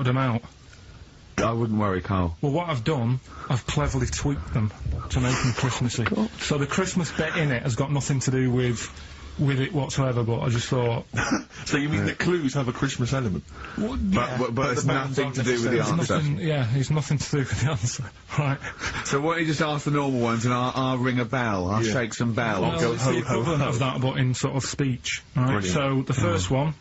sorted them out. I wouldn't worry, Carl. Well, what I've done, I've cleverly tweaked them to make them Christmassy. So the Christmas bit in it has got nothing to do with it whatsoever, but I just thought... So you mean that clues have a Christmas element? Well, yeah, But it's nothing to do with the answer. It's nothing to do with the answer. Right. So why don't you just ask the normal ones and I'll ring a bell, I'll shake some bell. Well, Go it's ho, the ho, equivalent ho. of that, but in sort of speech. Right. Brilliant. So the first one,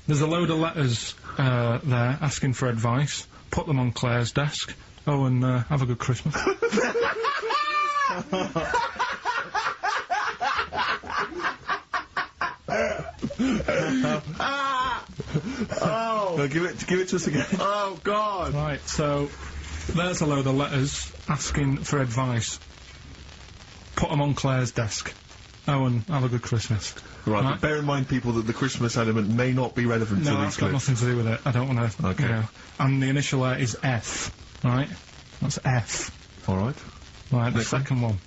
there's a load of letters there asking for advice. Put them on Claire's desk. Oh, and have a good Christmas. Oh! No, give it to us again. Oh, God! Right, so there's a load of letters asking for advice. Put them on Claire's desk. Oh, and have a good Christmas. Right, but bear in mind, people, that the Christmas element may not be relevant to No, these that's got clues. nothing to do with it. I don't want to. Okay. You know. And the initial there is F. Right? That's F. Alright. Right, the Next one. second one.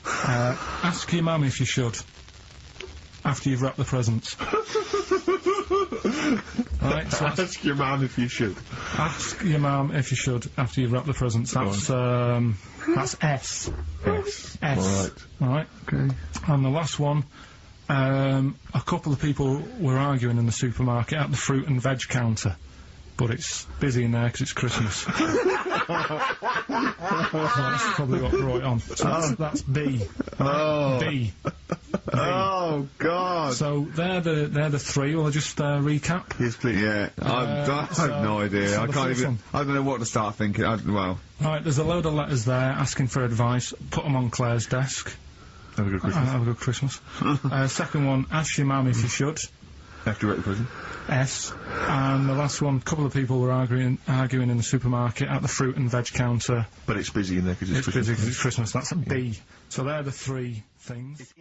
Ask your mum if you should. After you've wrapped the presents. Right, so Ask your man if you should. ask your mum if you should after you've wrapped the presents. That's S. Yes. S. Alright. Right. Okay. And the last one, a couple of people were arguing in the supermarket at the fruit and veg counter. But it's busy in there because it's Christmas. That's probably what brought it on. So that's B. Oh. B. Oh, God! So they're the three. Will I just recap? Yes, please. Yeah, I have no idea. so I the can't first even. one. I don't know what to start thinking. Well, Right, there's a load of letters there asking for advice. Put them on Claire's desk. Have a good Christmas. Have a good Christmas. Second one, ask your mum if you should. After you're at the prison. S. And the last one, a couple of people were arguing in the supermarket at the fruit and veg counter. But it's busy in there because it's It's Christmas. busy because it's Christmas. That's a B. So they're the three things.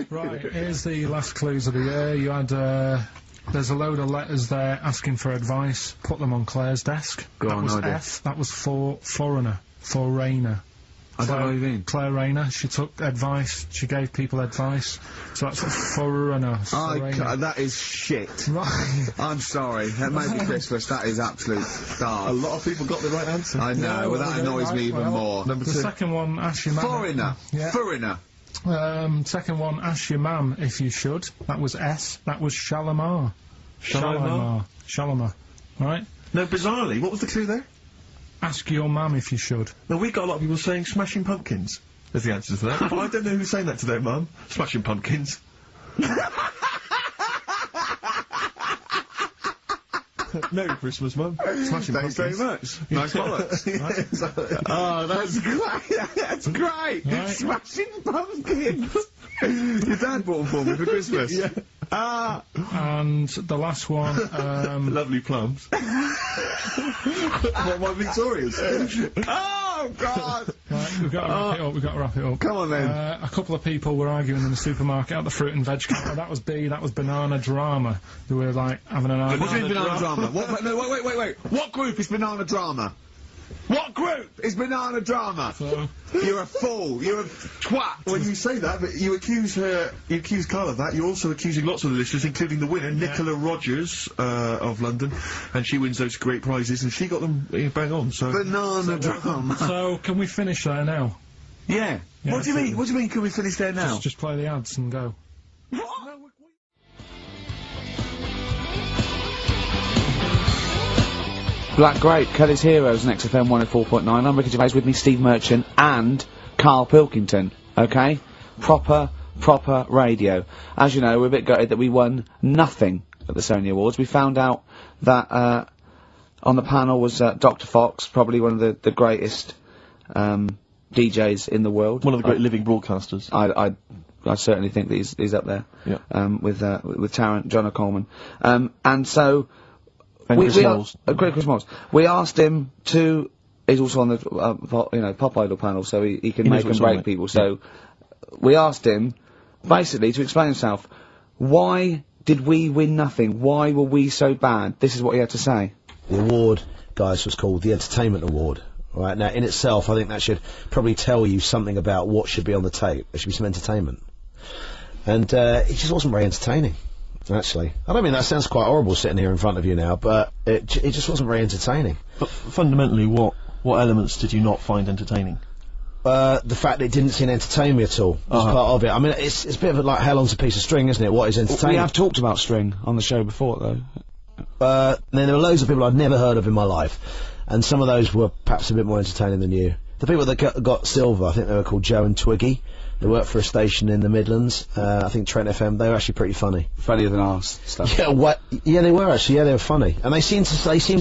Right, here's the last clues of the year. You had, there's a load of letters there asking for advice. Put them on Claire's desk. Go That on, was no idea. F. That was for foreigner. Foreigner. I don't know what you mean. Claire Rayner, she took advice, she gave people advice. So that's a foreigner. That is shit. Right. I'm sorry. That may be Christmas. That is absolute A stars. lot of people got the right answer. I know. Well, that annoys me even more. Number The two. second one, ask your mum. Foreigner. Yeah. Foreigner. Second one, ask your mum if you should. That was S. That was Shalimar. Shalimar? Shalimar. Right? No, bizarrely, what was the clue there? Ask your mum if you should. No, we got a lot of people saying Smashing Pumpkins as the answer to that. But I don't know who's saying that to their mum. Smashing Pumpkins. Merry Christmas, Mum. Smashing Thanks very Pumpkins. much. Nice bollocks. Oh, that's great. That's great. Right. Smashing Pumpkins. Your dad bought them for me for Christmas. Yeah. Ah. And the last one, Lovely plums. What, my Victorias? Oh, God. right, we've got to wrap it up, we've got to wrap it up. Come on, then. A couple of people were arguing in the supermarket at the fruit and veg counter. That was B, that was Banana Drama. They were, like, having an What do argument. you mean banana drama? What, no, wait. What group is banana drama? What group is banana drama? So, You're a fool. You're a twat. When you say that, but you accuse Carl of that, you're also accusing lots of the listeners, including the winner, Nicola Rogers, of London, and she wins those great prizes, and she got them bang on, so... Banana drama. so can we finish there now? Yeah. Yeah, What do you mean? What do you mean, can we finish there now? Just play the ads and go. Black Grape, Kelly's Heroes, Next FM 104.9. I'm Ricky Gervais, with me Steve Merchant and Karl Pilkington, okay? Proper radio. As you know, we're a bit gutted that we won nothing at the Sony Awards. We found out that, on the panel was, Dr. Fox, probably one of the greatest, DJs in the world. One of the great living broadcasters. I certainly think that he's up there. Yeah. With Tarrant, John O'Coleman. And so, And Chris Moles. Chris Moles. We asked him to. He's also on the Pop Idol panel, so he can make and break people. So we asked him basically to explain himself. Why did we win nothing? Why were we so bad? This is what he had to say. The award, guys, was called the Entertainment Award. Right now, in itself, I think that should probably tell you something about what should be on the tape. There should be some entertainment, and it just wasn't very entertaining. actually. I don't mean that sounds quite horrible sitting here in front of you now, but it just wasn't very entertaining. But fundamentally, what elements did you not find entertaining? The fact that it didn't seem to entertain me at all was part of it. I mean, it's a bit of like how long's a piece of string, isn't it? What is entertaining? We have talked about string on the show before, though. Then there were loads of people I'd never heard of in my life, and some of those were perhaps a bit more entertaining than you. The people that got silver, I think they were called Joe and Twiggy. They worked for a station in the Midlands, I think Trent FM. They were actually pretty funny. Funnier than ours stuff. Yeah, yeah, they were actually. Yeah, they were funny, and they seem to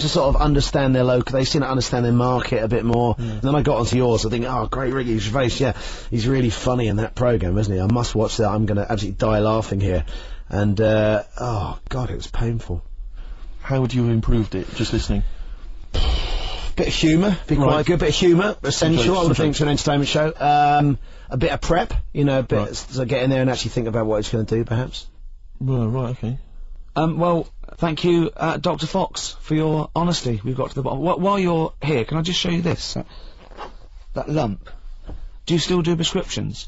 sort of understand their local. They seem to understand their market a bit more. And then I got onto yours. I think, oh, great, Ricky Gervais. Yeah, he's really funny in that program, isn't he? I must watch that. I'm going to absolutely die laughing here. And oh God, it was painful. How would you have improved it, just listening? Bit of humour, be quite good. Bit of humour, essential, I would think, to an entertainment show. A bit of prep, you know, a bit so get in there and actually think about what it's going to do, perhaps. Well, right, okay. Well, thank you, Dr. Fox, for your honesty. We've got to the bottom. While you're here, can I just show you this? That lump. Do you still do prescriptions?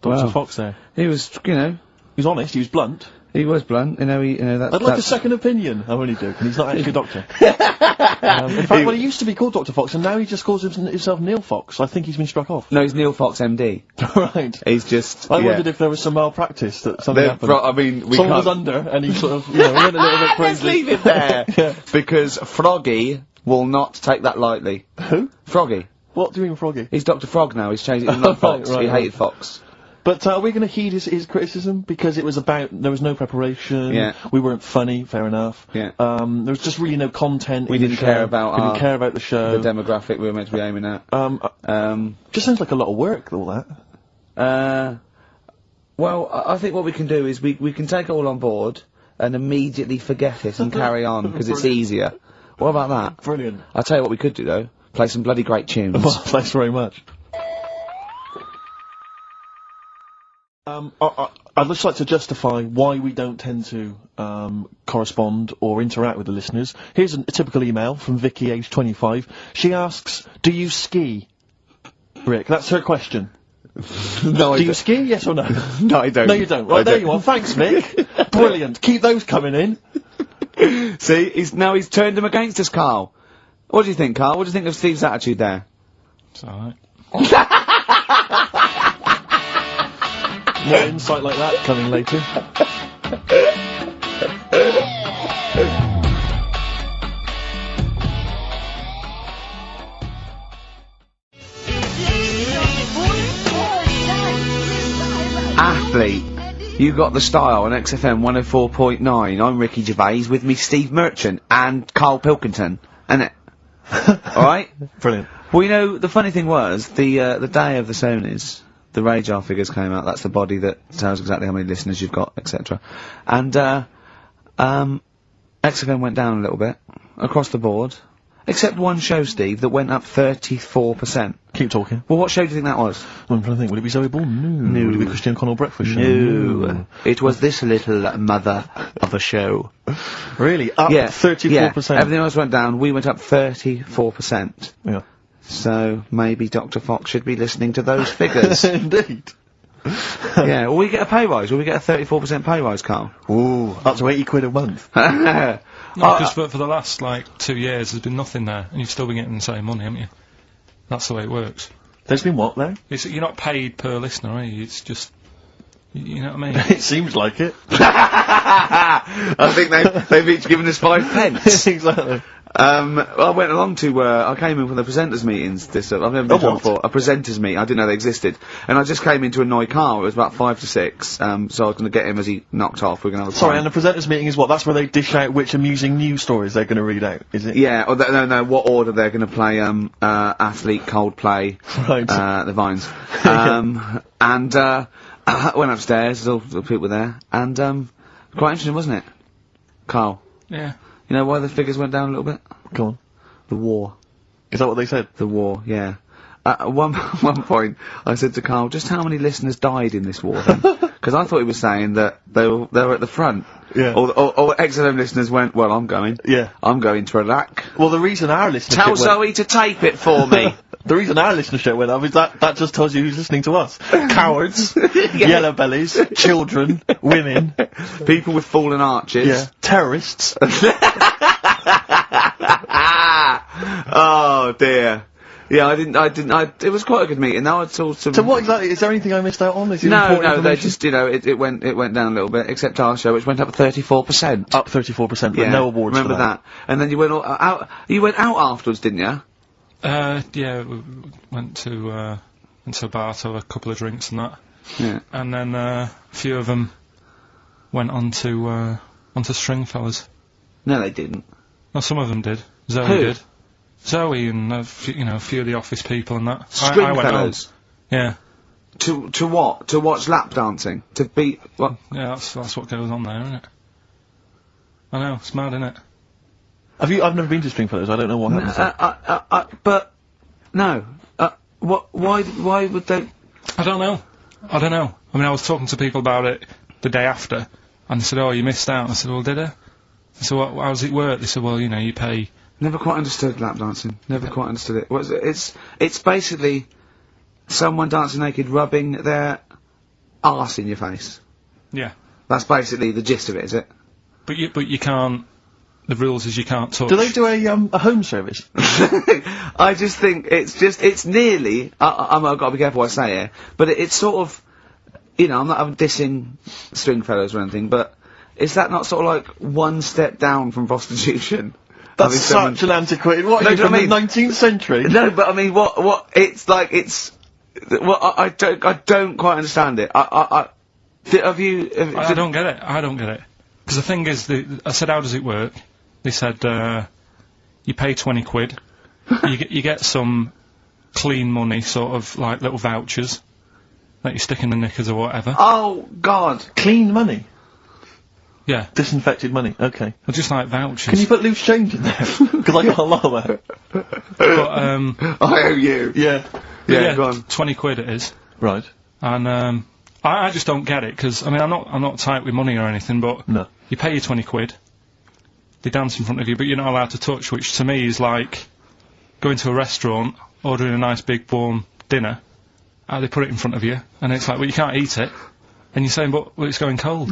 Dr. Fox there. He was, you know... He was honest, he was blunt. He was blunt, you know, I'd like a second opinion. I'm only joking, he's not actually a doctor. In fact, well, he used to be called Dr. Fox, and now he just calls himself Neil Fox. I think he's been struck off. No, he's Neil Fox MD. Right. He's just... I wondered if there was some malpractice, that something happened. I mean, Someone was under, and he sort of, you know, went a little bit crazy. Let's leave it there! Yeah. Because Froggy will not take that lightly. Who? Froggy. What do you mean Froggy? He's Dr. Frog now, he's changed it to not Fox. He hated Fox. But are we going to heed his criticism? Because it was about, there was no preparation, we weren't funny, fair enough. Yeah. There was just really no content. We didn't care about we didn't care about the show. The demographic we were meant to be aiming at. Just sounds like a lot of work, all that. Well, I think what we can do is we can take it all on board and immediately forget it and carry on, because it's easier. What about that? Brilliant. I'll tell you what we could do, though. Play some bloody great tunes. Well, thanks very much. I'd just like to justify why we don't tend to correspond or interact with the listeners. Here's a typical email from Vicky, age 25. She asks, do you ski? Rick, that's her question. No, I don't. Do you ski, yes or no? No, I don't. No, you don't. Right, there you are. Thanks, Vic. Brilliant. Keep those coming in. See, he's turned him against us, Carl. What do you think, Carl? What do you think of Steve's attitude there? It's alright. More insight like that coming later. Athlete, you got the style on XFM 104.9. I'm Ricky Gervais, with me Steve Merchant and Karl Pilkington, innit? Alright? Brilliant. Well, you know, the funny thing was, the day of the Sonys, the radar figures came out. That's the body that tells exactly how many listeners you've got, etc. And XFM went down a little bit across the board, except one show, Steve, that went up 34%. Keep talking. Well, what show do you think that was? Well, I'm trying to think. Would it be Zoe Ball? No. Would it be Christian Connell Breakfast Show? No. It was this little mother of a show. Really? Up 34%? Yeah. Everything else went down. We went up 34%. Yeah. So maybe Dr. Fox should be listening to those figures. Indeed. Yeah, will we get a pay rise? Will we get a 34% pay rise, Carl? Ooh, up to 80 quid a month. No, because for the last, 2 years, there's been nothing there, and you've still been getting the same money, haven't you? That's the way it works. There's been what, there? You're not paid per listener, are you? It's just... You know what I mean? It seems like it. I think they've each given us 5 pence. Exactly. I went along to, I came in for the presenters meetings I've never been to before. A presenters meeting, I didn't know they existed. And I just came in to annoy Carl, it was about 5 to 6, so I was gonna get him as he knocked off, we're gonna have a Sorry, and the presenters meeting is what? That's where they dish out which amusing news stories they're gonna read out, is it? Yeah, or no, what order they're gonna play, Athlete, Coldplay, right. the Vines. And, I went upstairs, all the people were there, and, quite interesting, wasn't it? Carl? Yeah. You know why the figures went down a little bit? Go on. The war. Is that what they said? The war, yeah. At one point, I said to Carl, just how many listeners died in this war then? Because I thought he was saying that they were at the front. Yeah. All XFM listeners went, well, I'm going. Yeah. I'm going to Iraq. Well, the reason our listenership Tell went... Zoe to tape it for me. The reason our listenership went up is that just tells you who's listening to us. Cowards, yellow bellies, children, women, people with fallen arches. terrorists. Oh dear. Yeah, it was quite a good meeting. Now I saw some... So what exactly, is there anything I missed out on? Is it No, important they information? just, it went down a little bit, except our show, which went up 34%. Up 34%, but no awards remember for that. And then you went out afterwards, didn't you? Yeah, we went to a bar to have a couple of drinks and that. Yeah. And then a few of them went onto Stringfellas. No, they didn't. Well, some of them did. Zoe Who? did. Zoe and a few of the office people and that. I went Stringfellas? home. Yeah. To what? To watch lap dancing? To beat what? Yeah, that's what goes on there, isn't it? I know, it's mad, isn't it? I've never been to Stringfellows, I don't know what happens there. But no. Why would they? I don't know. I mean, I was talking to people about it the day after, and they said, "Oh, you missed out." I said, "Well, did I?" I said, "How does it work?" They said, "Well, you pay." Never quite understood lap dancing. Never quite understood it. It's basically someone dancing naked, rubbing their arse in your face. Yeah. That's basically the gist of it, is it? But you can't. The rules is you can't touch. Do they do a home service? I just think it's nearly. I've got to be careful what I say here, but it's sort of, I'm not dissing Stringfellows or anything, but is that not sort of like one step down from prostitution? That's such an antiquated. What are you from the 19th century? No, but I mean, what? It's like it's. Well, I don't quite understand it. I don't get it. I don't get it. Because the thing is, I said, how does it work? They said, you pay 20 quid, you get some clean money, sort of like little vouchers that you stick in the knickers or whatever. Oh God! Clean money. Yeah. Disinfected money. Okay. Well, just like vouchers. Can you put loose change in there? Because I got a lot of that. But I owe you. Yeah. yeah, go on. 20 quid it is. Right. And I just don't get it, because I mean, I'm not tight with money or anything, but No. you pay your 20 quid, they dance in front of you, but you're not allowed to touch, which to me is like going to a restaurant, ordering a nice big warm dinner, they put it in front of you, and it's like, well, you can't eat it, and you're saying, but it's going cold.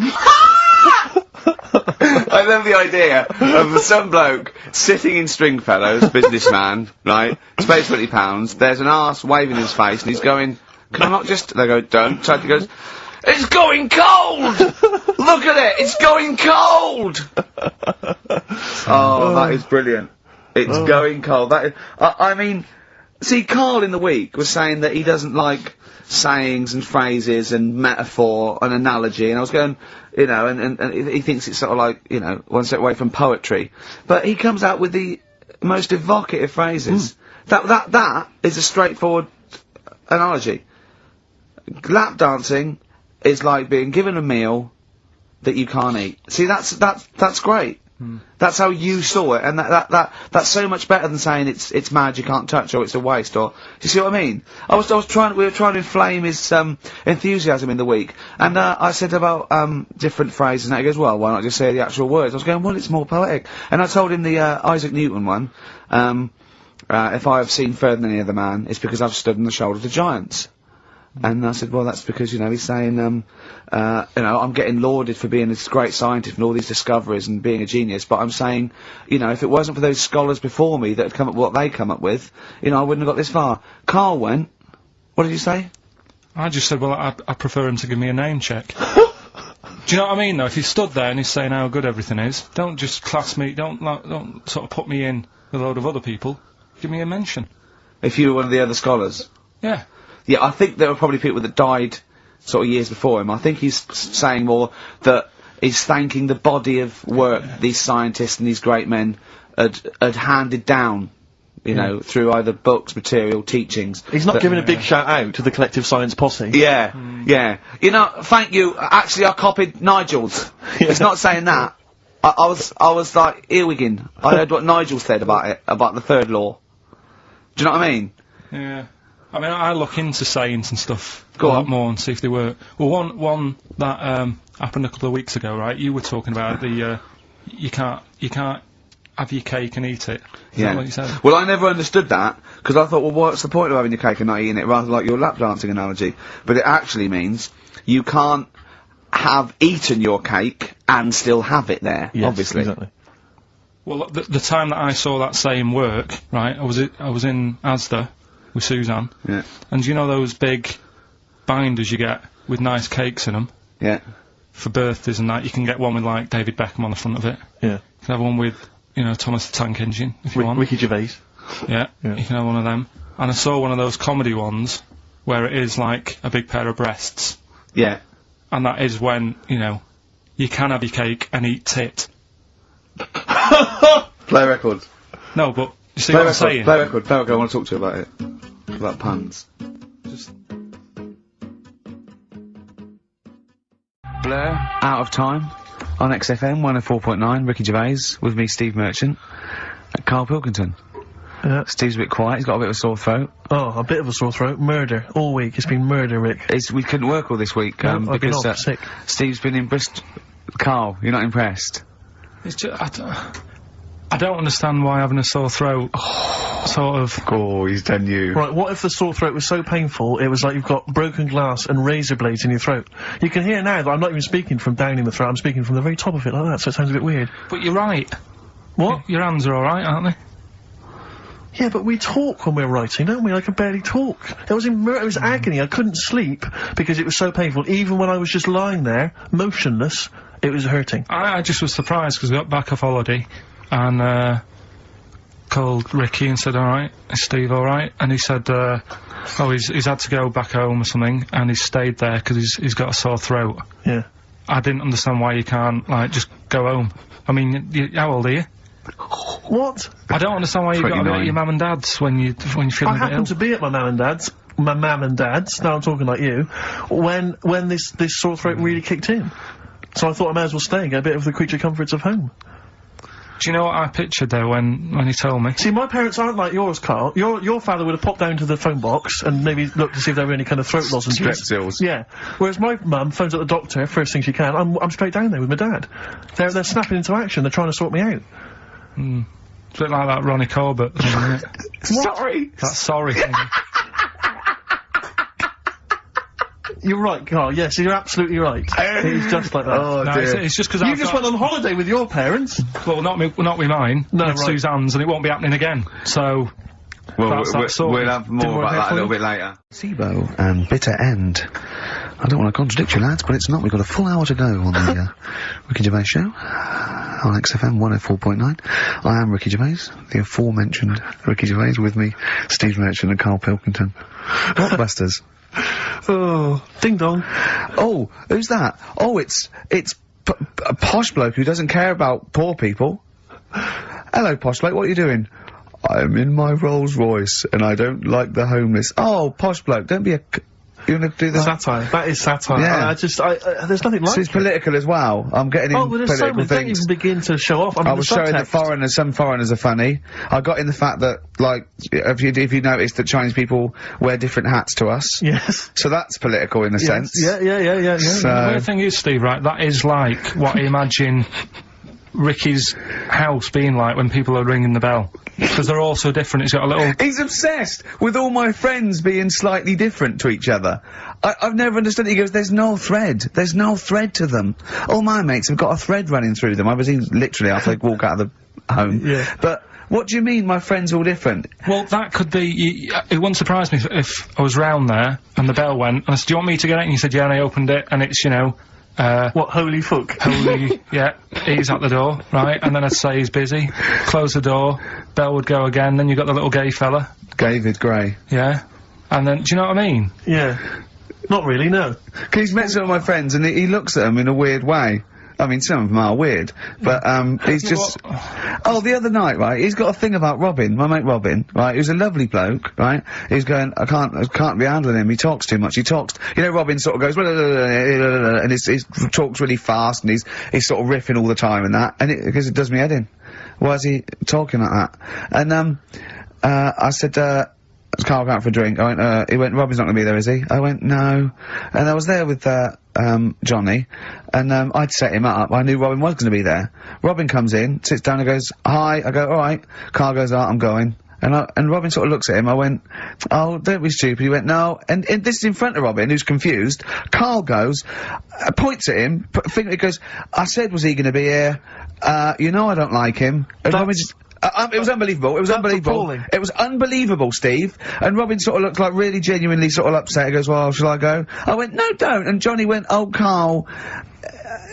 I love the idea of some bloke sitting in Stringfellows, businessman, right? Pays £20. There's an arse waving in his face, and he's going, "Can I not just?" They go, "Don't." So he goes, "It's going cold! Look at it! It's going cold!" Oh, that is brilliant. It's going cold. I mean, see, Karl in the week was saying that he doesn't like sayings and phrases and metaphor and analogy, and I was going, and he thinks it's sort of like, one step away from poetry. But he comes out with the most evocative phrases. That is a straightforward analogy. Lap dancing is like being given a meal that you can't eat. See, that's great. That's how you saw it, and that's so much better than saying it's mad, you can't touch, or it's a waste, or do you see what I mean? We were trying to inflame his enthusiasm in the week, and I said about different phrases, and he goes, well, why not just say the actual words? I was going, well, it's more poetic, and I told him the Isaac Newton one. If I have seen further than any other man, it's because I've stood on the shoulders of giants. And I said, well, that's because, he's saying, I'm getting lauded for being this great scientist and all these discoveries and being a genius, but I'm saying, if it wasn't for those scholars before me that had come up with what they come up with, I wouldn't have got this far. Karl went, what did you say? I just said, well, I prefer him to give me a name check. Do you know what I mean, though? If he stood there and he's saying how good everything is, don't just class me, don't sort of put me in with a load of other people. Give me a mention. If you were one of the other scholars? Yeah. Yeah, I think there were probably people that died sort of years before him. I think he's saying more that he's thanking the body of work these scientists and these great men had handed down, through either books, material, teachings. He's not giving a big shout out to the collective science posse. Yeah, yeah. Thank you. Actually, I copied Nigel's. He's not saying that. I was like, earwigging. I heard what Nigel said about it, about the third law. Do you know what I mean? Yeah. I mean, I look into sayings and stuff Go a lot on. more and see if they work. Well, one that happened a couple of weeks ago, right? You were talking about the you can't have your cake and eat it. Is that what you said? Well, I never understood that, because I thought, well, what's the point of having your cake and not eating it, rather like your lap dancing analogy. But it actually means you can't have eaten your cake and still have it there, Yes, obviously. Exactly. Well, the time that I saw that saying work, right? I was in Asda with Suzanne, Yeah. and you know those big binders you get with nice cakes in them Yeah. for birthdays and that. You can get one with like David Beckham on the front of it. Yeah. You can have one with, you know, Thomas the Tank Engine if you want. Ricky Gervais. Yeah, Yeah. you can have one of them. And I saw one of those comedy ones where it is like a big pair of breasts, Yeah. and that is when, you know, you can have your cake and eat tit. Play record. No, but you see Play what I'm record. saying? Play record. Play record. I want to talk to you about it. About puns. Just Blur, Out of Time, on XFM 104.9, Ricky Gervais, with me, Steve Merchant, and Karl Pilkington. Yeah. Steve's a bit quiet, he's got a bit of a sore throat. Oh, a bit of a sore throat. Murder. All week. It's been murder, Rick. We couldn't work all this week, No, I've been because off sick. Steve's been in Bristol. Carl, you're not impressed? It's just, I don't understand why having a sore throat sort of. Oh, he's done you. Right, what if the sore throat was so painful it was like you've got broken glass and razor blades in your throat? You can hear now that I'm not even speaking from down in the throat, I'm speaking from the very top of it like that, so it sounds a bit weird. But you're right. What? Your hands are alright, aren't they? Yeah, but we talk when we're writing, don't we? I can barely talk. It was it was agony. I couldn't sleep because it was so painful. Even when I was just lying there, motionless, it was hurting. I just was surprised because we got back off holiday and called Ricky and said, alright, is Steve alright? And he said, oh, he's had to go back home or something and he's stayed there because he's got a sore throat. Yeah. I didn't understand why you can't, like, just go home. I mean, how old are you? What? I don't understand why you got to be 29. at your mum and dad's when you're feeling I a bit ill. happened to be at my mum and dad's. My mum and dad's. Now I'm talking like you. When this sore throat really kicked in. So I thought I may as well stay and get a bit of the creature comforts of home. Do you know what I pictured though when he told me? See, my parents aren't like yours, Carl. Your father would have popped down to the phone box and maybe looked to see if there were any kind of throat lozenges. Strepsils. Yeah. Whereas my mum phones at the doctor first thing she can. I'm straight down there with my dad. They're snapping into action. They're trying to sort me out. It's a bit like that Ronnie Corbett thing, isn't it? Sorry. That sorry thing. You're right, Carl. Yes, you're absolutely right. It's just like that. Oh, No, dear. it's just because You just went on holiday with your parents. Well, not with mine. No, with right. Suzanne's, and it won't be happening again. So Well, that's that sorted. we'll have Didn't more work about out that for a little you? bit later. SIBO and Bitter End. I don't want to contradict you, lads, but it's not. We've got a full hour to go on the Ricky Gervais show on XFM 104.9. I am Ricky Gervais, the aforementioned Ricky Gervais, with me, Steve Merchant and Karl Pilkington. Blockbusters. Oh, ding dong. Oh, who's that? Oh, it's a posh bloke who doesn't care about poor people. Hello, posh bloke, what are you doing? I'm in my Rolls Royce and I don't like the homeless. Oh, posh bloke, don't be a... You want to do this? Satire. That is satire. Yeah. There's nothing like So it's it. political as well. I'm getting Oh, in but there's so political many. Don't things. even begin to show off. I mean, I was the showing that subtext. some foreigners are funny. I got in the fact that, like, if you noticed that Chinese people wear different hats to us. Yes. So that's political in a sense. Yeah. So, The weird thing is, Steve, right, that is like what I imagine Ricky's house being like when people are ringing the bell. Because they're all so different, it's got a little... he's obsessed with all my friends being slightly different to each other. I've never understood it. He goes, there's no thread. There's no thread to them. All my mates have got a thread running through them. I was in, literally after they walk out of the home. Yeah. But what do you mean my friends all different? Well, that could be... it wouldn't surprise me if I was round there and the bell went, and I said, do you want me to get it? And you said, yeah, and I opened it, and it's, you know... What, holy fuck? Holy, yeah, he's at the door, right? And then I'd say he's busy, close the door, bell would go again, then you got the little gay fella, David Gray. yeah? And then, do you know what I mean? Yeah. Not really, no. He's met some of my friends and he looks at them in a weird way. I mean, some of them are weird, but, he's just... Oh, the other night, right, he's got a thing about Robin, my mate Robin, right, who's a lovely bloke, right? He's going, I can't be handling him, he talks too much, you know, Robin sort of goes, and he talks really fast, and he's sort of riffing all the time and that, and because it does me head in. Why is he talking like that? And, I said, Carl go out for a drink. I went, he went, Robin's not gonna be there, is he? I went, no. And I was there with, Johnny, and, I'd set him up. I knew Robin was gonna be there. Robin comes in, sits down and goes, hi. I go, alright. Carl goes, I'm going. And Robin sort of looks at him. I went, oh, don't be stupid. He went, no. And this is in front of Robin, who's confused. Carl goes, points at him, he goes, I said, was he gonna be here? You know I don't like him. And Robin just, it was unbelievable. It was unbelievable. Appalling. It was unbelievable, Steve. And Robin sort of looked like really genuinely sort of upset. He goes, well, shall I go? I went, no, don't. And Johnny went, oh, Carl,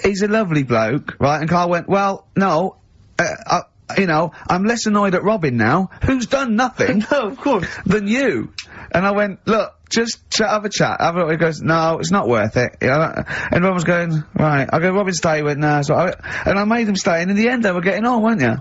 he's a lovely bloke, right? And Carl went, well, no, you know, I'm less annoyed at Robin now, who's done nothing. No, of course. Than you. And I went, look, just have a chat. He goes, no, it's not worth it. You know, and Robin was going, right. I go, Robin, stay. He went, no. So and I made them stay, and in the end they were getting on, weren't you?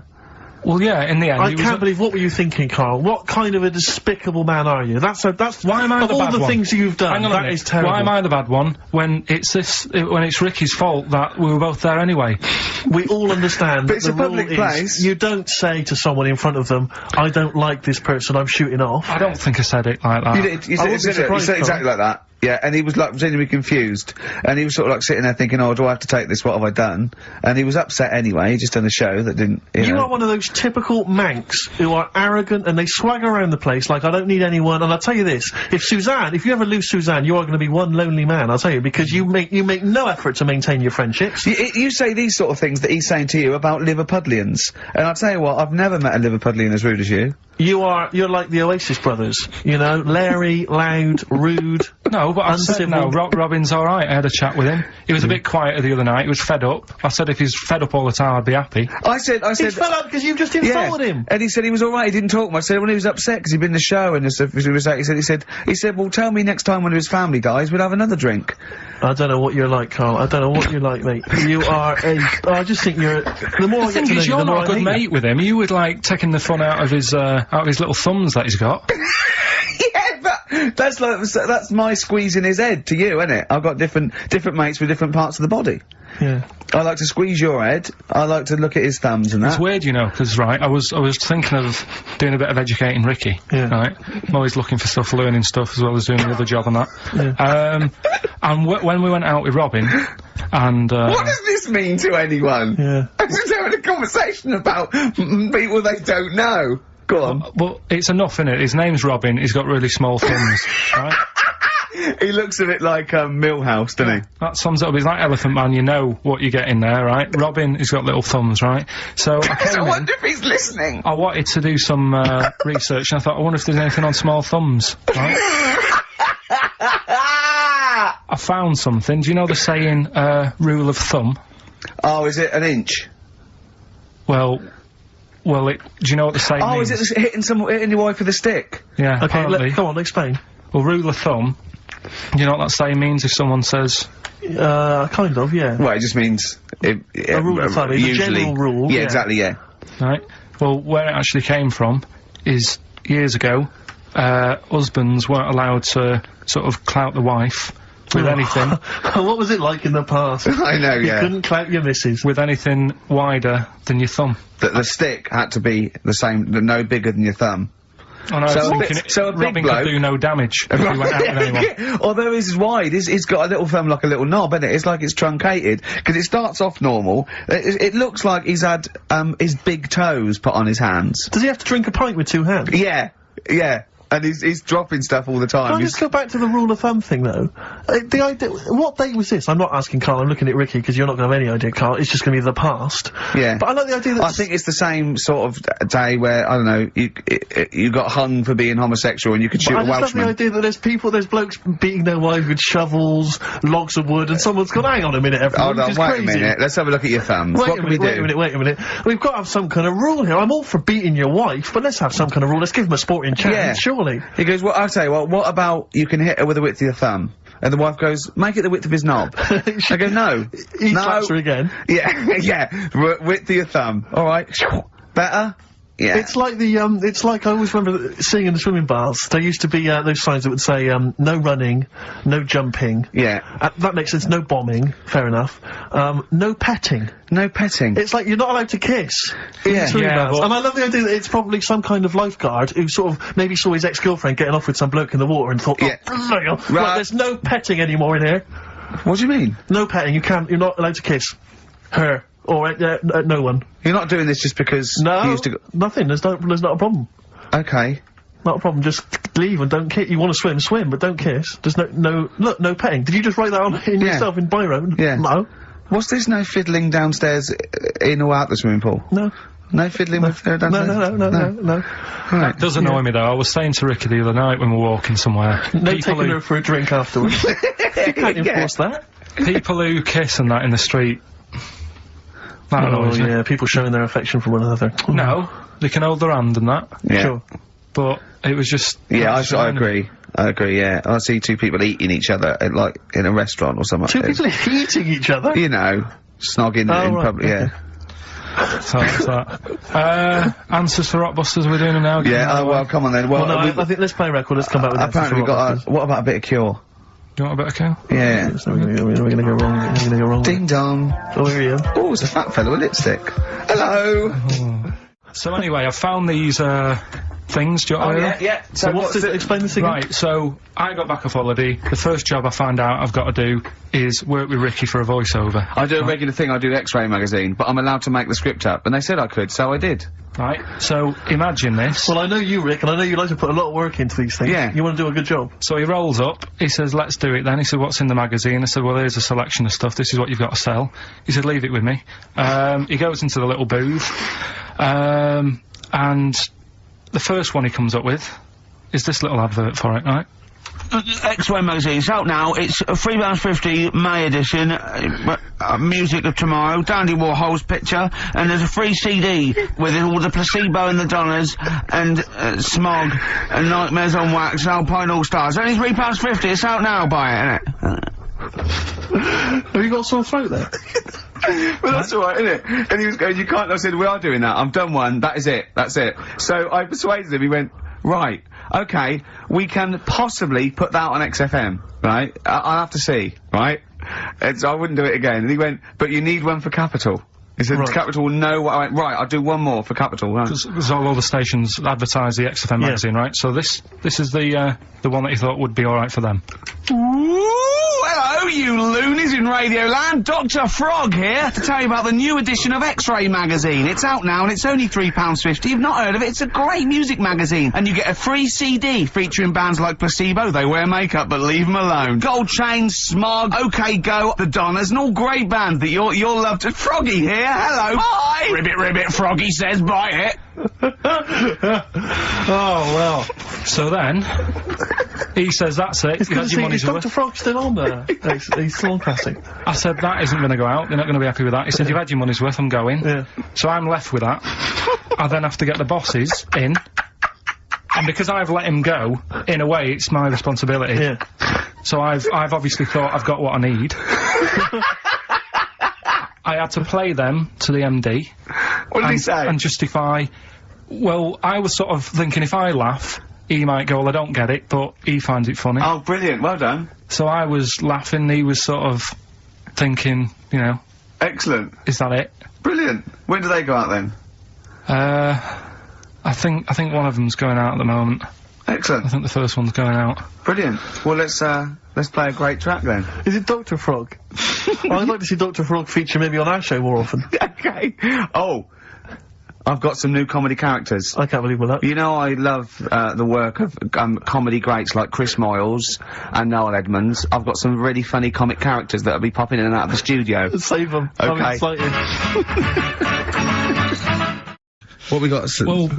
Well, yeah, in the end, I can't believe, what were you thinking, Carl? What kind of a despicable man are you? That's why am I the bad one? Of all the things you've done, Hang on a minute. is terrible. Why am I the bad one when it's Ricky's fault that we were both there anyway? We all understand. But it's the a public rule place. Is you don't say to someone in front of them, I don't like this person, I'm shooting off. I don't think I said it like that. You did. You I said, wouldn't be you surprised, said exactly like that. Yeah, and he was like genuinely confused, and he was sort of like sitting there thinking, oh, do I have to take this? What have I done? And he was upset anyway. He just done a show that didn't. You know. are one of those typical mancs who are arrogant and they swagger around the place like, I don't need anyone. And I'll tell you this: if you ever lose Suzanne, you are going to be one lonely man. I'll tell you, because you make no effort to maintain your friendships. You say these sort of things that he's saying to you about Liverpudlians, and I'll tell you what, I've never met a Liverpudlian as rude as you. You're like the Oasis brothers, you know, Larry, loud, rude. No, but I said no, Robin's alright. I had a chat with him. He was a bit quieter the other night. He was fed up. I said if he's fed up all the time, I'd be happy. I said. He's fed up because you've just insulted him. And he said he was alright, he didn't talk much. I said when he was upset because he'd been in the show and stuff, he said, well, tell me next time one of his family dies, we'll have another drink. I don't know what you're like, Carl. I don't know what you're like, mate. You are I just think you're, the more I get to know you, you're the more not a good mate with him. You would like taking the fun out of his little thumbs that he's got. Yeah, but that's my squeezing his head to you, isn't it? I've got different mates with different parts of the body. Yeah. I like to squeeze your head. I like to look at his thumbs and that. It's weird, you know, because right, I was thinking of doing a bit of educating Ricky. Yeah. Right. I'm always looking for stuff, learning stuff as well as doing the other job and that. Yeah. And when we went out with Robin, and what does this mean to anyone? Yeah. I'm just having a conversation about people they don't know. Go on. Well, it's enough, innit? His name's Robin. He's got really small thumbs, right? He looks a bit like Millhouse, doesn't he? That sums it up. He's like Elephant Man. You know what you get in there, right? Robin, he's got little thumbs, right? So I wonder if he's listening. I wanted to do some research, and I thought, I wonder if there's anything on small thumbs, right? I found something. Do you know the saying, rule of thumb? Oh, is it an inch? Well, do you know what the saying means? Is it hitting your wife with a stick? Yeah, Okay, apparently. come on, explain. Well, rule of thumb, do you know what that saying means if someone says... Kind of, yeah. Well, it just means... a rule of thumb, it's a general rule. Yeah, exactly, yeah. Right. Well, where it actually came from is, years ago, husbands weren't allowed to sort of clout the wife with anything. What was it like in the past? I know, yeah. You couldn't clout your missus. With anything wider than your thumb. The stick had to be the same, no bigger than your thumb. And I was thinking big Robin bloke could do no damage if he went out with anyone. Although his is wide, he's got a little thumb like a little knob, isn't it? It's like it's truncated, because it starts off normal. It looks like he's had, his big toes put on his hands. Does he have to drink a pint with two hands? Yeah, yeah. And he's dropping stuff all the time. Can I just go back to the rule of thumb thing, though? The idea, what day was this? I'm not asking Carl, I'm looking at Ricky, because you're not going to have any idea, Carl. It's just going to be the past. Yeah. But I like the idea that... I think it's the same sort of day where, I don't know, you got hung for being homosexual and you could shoot a Welshman. I just love the idea that there's blokes beating their wives with shovels, logs of wood, and someone's gone, hang on a minute, everyone, hold on, wait a minute, let's have a look at your thumbs. What can we do? Wait a minute. We've got to have some kind of rule here. I'm all for beating your wife, but let's have some kind of rule. Let's give him a sporting chance, surely. He goes, well, I'll tell you what about you can hit her with the width of your thumb? And the wife goes, make it the width of his knob. I go, no. He slaps her again. Yeah, yeah. Width of your thumb. Alright. Better? Yeah. It's like the, it's like I always remember seeing in the swimming baths, there used to be, those signs that would say, no running, no jumping. Yeah. That makes sense, no bombing, fair enough. No petting. No petting. It's like you're not allowed to kiss. in Yeah. swimming Yeah, baths. but- And I love the idea that it's probably some kind of lifeguard who sort of maybe saw his ex-girlfriend getting off with some bloke in the water and thought, Yeah. right, Right. there's no petting anymore in here. What do you mean? No petting, you're not allowed to kiss her. Or, no one. You're not doing this just because No, you used to go... nothing, there's not a problem. Okay. Not a problem, just leave and don't kiss. You want to swim, but don't kiss. There's no petting. Did you just write that on in Yeah. yourself in biro? Yeah. No. What's this no fiddling downstairs in or out the swimming pool? No. No fiddling with her downstairs? No. Right. Does annoy me though. I was saying to Ricky the other night when we were walking somewhere. No people taking who, her for a drink afterwards. You can't enforce that. people who kiss and that in the street. That Oh annoys me. yeah, people showing their affection for one another. No, they can hold their hand and that, Yeah. Sure. but it was just. Yeah, I agree. I agree, yeah. I see two people eating each other, like, in a restaurant or something. Two people eating each other? You know, snogging Oh, in right, public, okay. yeah. So that's that. Answers for Rockbusters we're doing now. Yeah, oh, well, come on then. Well, Well, no, we- I think let's play a record, let's come back with that. apparently we've got what about a bit of Cure? You want a bit of Cal? Yeah. We're gonna go wrong. We're gonna go wrong. Ding dong. Oh, here you are. Oh, it's a fat fella with lipstick. Hello. So anyway, I found these things. Do you want to hear? yeah. So what's this? Explain this again. Right, so I got back off holiday. The first job I found out I've got to do is work with Ricky for a voiceover. I do a regular thing, I do X-Ray magazine, but I'm allowed to make the script up, and they said I could, so I did. Right, so imagine this. Well, I know you, Rick, and I know you like to put a lot of work into these things. Yeah. You want to do a good job. So he rolls up, he says, let's do it then. He said, what's in the magazine? I said, well, here's a selection of stuff, this is what you've got to sell. He said, leave it with me. He goes into the little booth, and the first one he comes up with is this little advert for it, right? X-Ray magazine, it's out now. It's a £3.50 May edition. Music of Tomorrow, Dandy Warhol's picture, and there's a free CD with all the Placebo and the Donners, and Smog, and Nightmares on Wax, Alpine All Stars. Only £3.50. It's out now. Buy it, innit? Have you got a sore throat there? Well, that's alright, isn't it? And he was going, you can't, I said, we are doing that, I've done one, that is it, that's it. So I persuaded him, he went, right, okay, we can possibly put that on XFM, right? I'll have to see, right? And so I wouldn't do it again. And he went, but you need one for Capital. He said, Right. Capital will know what I went, right, I'll do one more for Capital, right? Because all the stations advertise the XFM Yeah. magazine, right? So this is the one that he thought would be alright for them. Ooh, hello, you loonies in Radioland. Dr. Frog here to tell you about the new edition of X-Ray magazine. It's out now and it's only £3.50. You've not heard of it? It's a great music magazine. And you get a free CD featuring bands like Placebo, they wear makeup but leave them alone. Gold Chain, Smog, OK Go, The Donners, and all great bands that you'll love to. Froggy here, hello. Bye! Ribbit, Froggy says buy it. Oh, well. So then, he says, that's it, It's you good had to your see, money's is worth. Dr. Frog still on there? he's still on classic. I said, that isn't going to go out, they're not going to be happy with that. He said, you've had your money's worth, I'm going. Yeah. So I'm left with that. I then have to get the bosses in. And because I've let him go, in a way, it's my responsibility. Yeah. So I've obviously thought I've got what I need. I had to play them to the MD. What did he say? And justify. Well, I was sort of thinking if I laugh, he might go, well, I don't get it, but he finds it funny. Oh, brilliant, well done. So I was laughing, he was sort of thinking, you know, Excellent. is that it? Brilliant. When do they go out then? I think one of them's going out at the moment. I Excellent. think the first one's going out. Brilliant. Well, let's play a great track then. Is it Dr. Frog? Well, I'd like to see Dr. Frog feature maybe on our show more often. Okay. Oh, I've got some new comedy characters. I can't believe that. You know, I love the work of comedy greats like Chris Moyles and Noel Edmonds. I've got some really funny comic characters that'll be popping in and out of the studio. Save them. I'm Okay. excited. What we got? Well,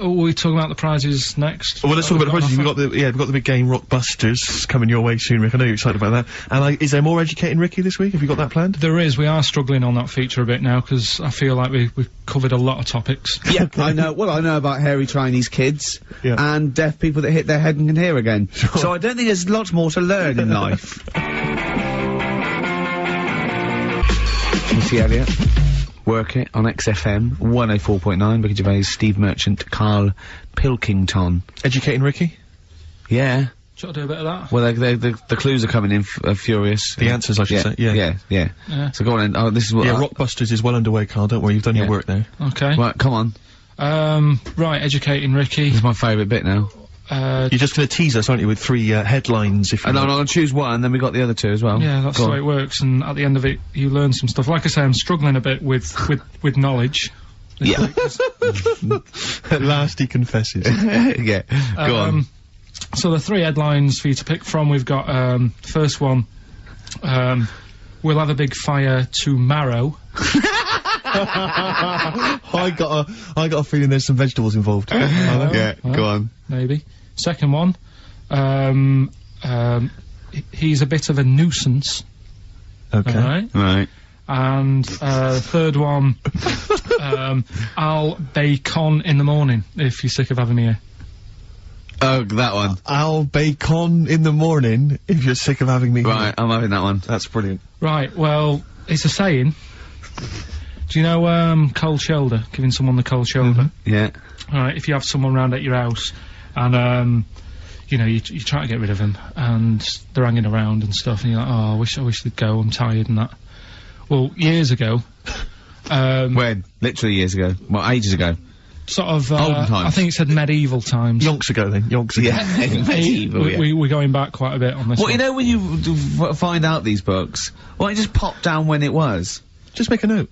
are we talking about the prizes next? Well, let's talk about the prizes. We've got the big game Rockbusters coming your way soon, Rick. I know you're excited about that. And is there more Educating Ricky this week? Have you got that planned? There is. We are struggling on that feature a bit now because I feel like we've covered a lot of topics. Yeah, I know. Well, I know about hairy Chinese kids Yeah. and deaf people that hit their head and can hear again. So I don't think there's lots more to learn in life. Missy Elliott. Work It on XFM 104.9. Ricky Gervais, Steve Merchant, Karl Pilkington. Educating Ricky? Yeah. Should I do a bit of that? Well, the clues are coming in furious. The answers, I should say. Yeah. Yeah. So go on then. Oh, this is what. Yeah, Rockbusters is well underway, Carl. Don't worry, you've done your work now. Okay. Right, come on. Right, Educating Ricky. This is my favourite bit now. You're just going to tease us, aren't you, with 3 headlines? If you And I'm going to choose one, then we got the other 2 as well. Yeah, that's the way it works, and at the end of it, you learn some stuff. Like I say, I'm struggling a bit with knowledge. Yeah. At last he confesses. Yeah. Go on. So the 3 headlines for you to pick from, we've got, first one, we'll have a big fire tomorrow. I got a feeling there's some vegetables involved. Yeah, go on. Maybe. Second one, he's a bit of a nuisance. Okay. Alright? Right. And, third one, I'll bacon in the morning, if you're sick of having me here. Oh, that one. I'll bacon in the morning if you're sick of having me here. Right, I'm having that one. That's brilliant. Right, well, it's a saying. Do you know, cold shoulder? Giving someone the cold shoulder? Yeah. Alright, if you have someone round at your house, and, you know, you try to get rid of them, and they're hanging around and stuff, and you're like, oh, I wish they'd go, I'm tired and that. Well, years ago, when? Literally years ago. Well, ages ago. sort of, Olden times. I think it said medieval times. Yonks ago then, yonks ago. Yeah, medieval, yeah. We're going back quite a bit on this Well, one. you know when you find out these books, why don't you just pop down when it was? Just make a note.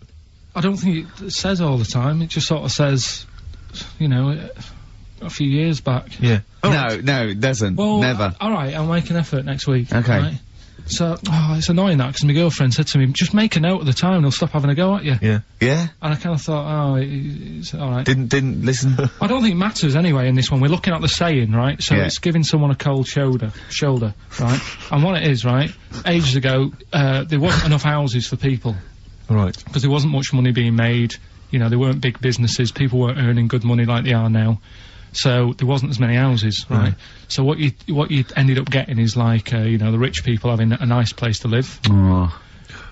I don't think it says all the time, it just sort of says, you know, a few years back. Yeah. No, it doesn't. Well, Never. Alright, I'll make an effort next week. Okay. Right? So, it's annoying that, because my girlfriend said to me, just make a note of the time and they'll stop having a go at you. Yeah. Yeah? And I kind of thought, it's alright. Didn't listen? I don't think it matters anyway in this one. We're looking at the saying, right? So Yeah. it's giving someone a cold shoulder, right? And what it is, right? Ages ago, there wasn't enough houses for people. Right. Because there wasn't much money being made. You know, there weren't big businesses. People weren't earning good money like they are now. So there wasn't as many houses, right? So what you ended up getting is like, you know, the rich people having a nice place to live. Oh.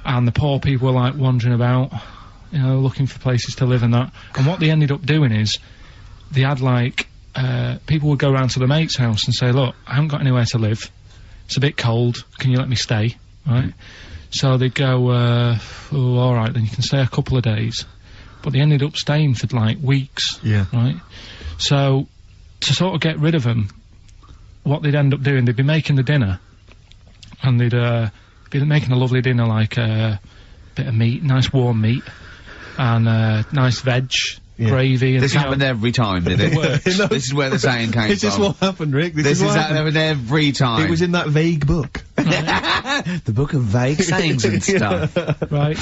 And the poor people were like wandering about, you know, looking for places to live and that. And what they ended up doing is, they had like, people would go round to the mate's house and say, look, I haven't got anywhere to live. It's a bit cold. Can you let me stay? Right? So they'd go, oh, alright, then you can stay a couple of days. But they ended up staying for like weeks. Yeah. Right? So, to sort of get rid of them, what they'd end up doing, they'd be making the dinner, and they'd, be making a lovely dinner, like, bit of meat, nice warm meat, and, nice veg, gravy, and This happened every time, did it? works. This is where the saying came from. This is what happened, Rick. This is happened every time. It was in that vague book. the book of vague sayings and stuff. Right,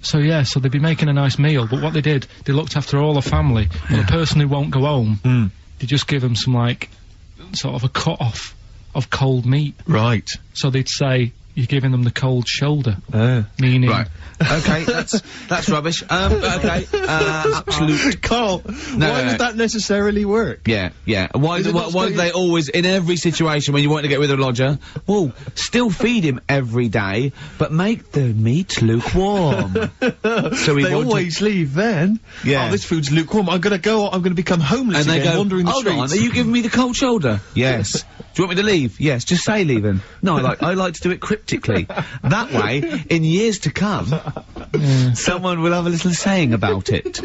so they'd be making a nice meal, but what they did, they looked after all the family, but the person who won't go home, they just give them some, like, sort of a cut-off of cold meat. Right. So they'd say, you're giving them the cold shoulder. Meaning... Right. Okay, that's rubbish. Okay, absolute... Carl, why does that necessarily work? Yeah. Why do they always, in every situation when you want to get rid of a lodger, well, still feed him every day, but make the meat lukewarm. So They always leave then. Yeah. Oh, this food's lukewarm. I'm gonna become homeless and they again, go, wandering the hold streets. on, are you giving me the cold shoulder? Yes. Do you want me to leave? Yes, just say leaving. No, I like to do it cryptically. That way, in years to come, someone will have a little saying about it.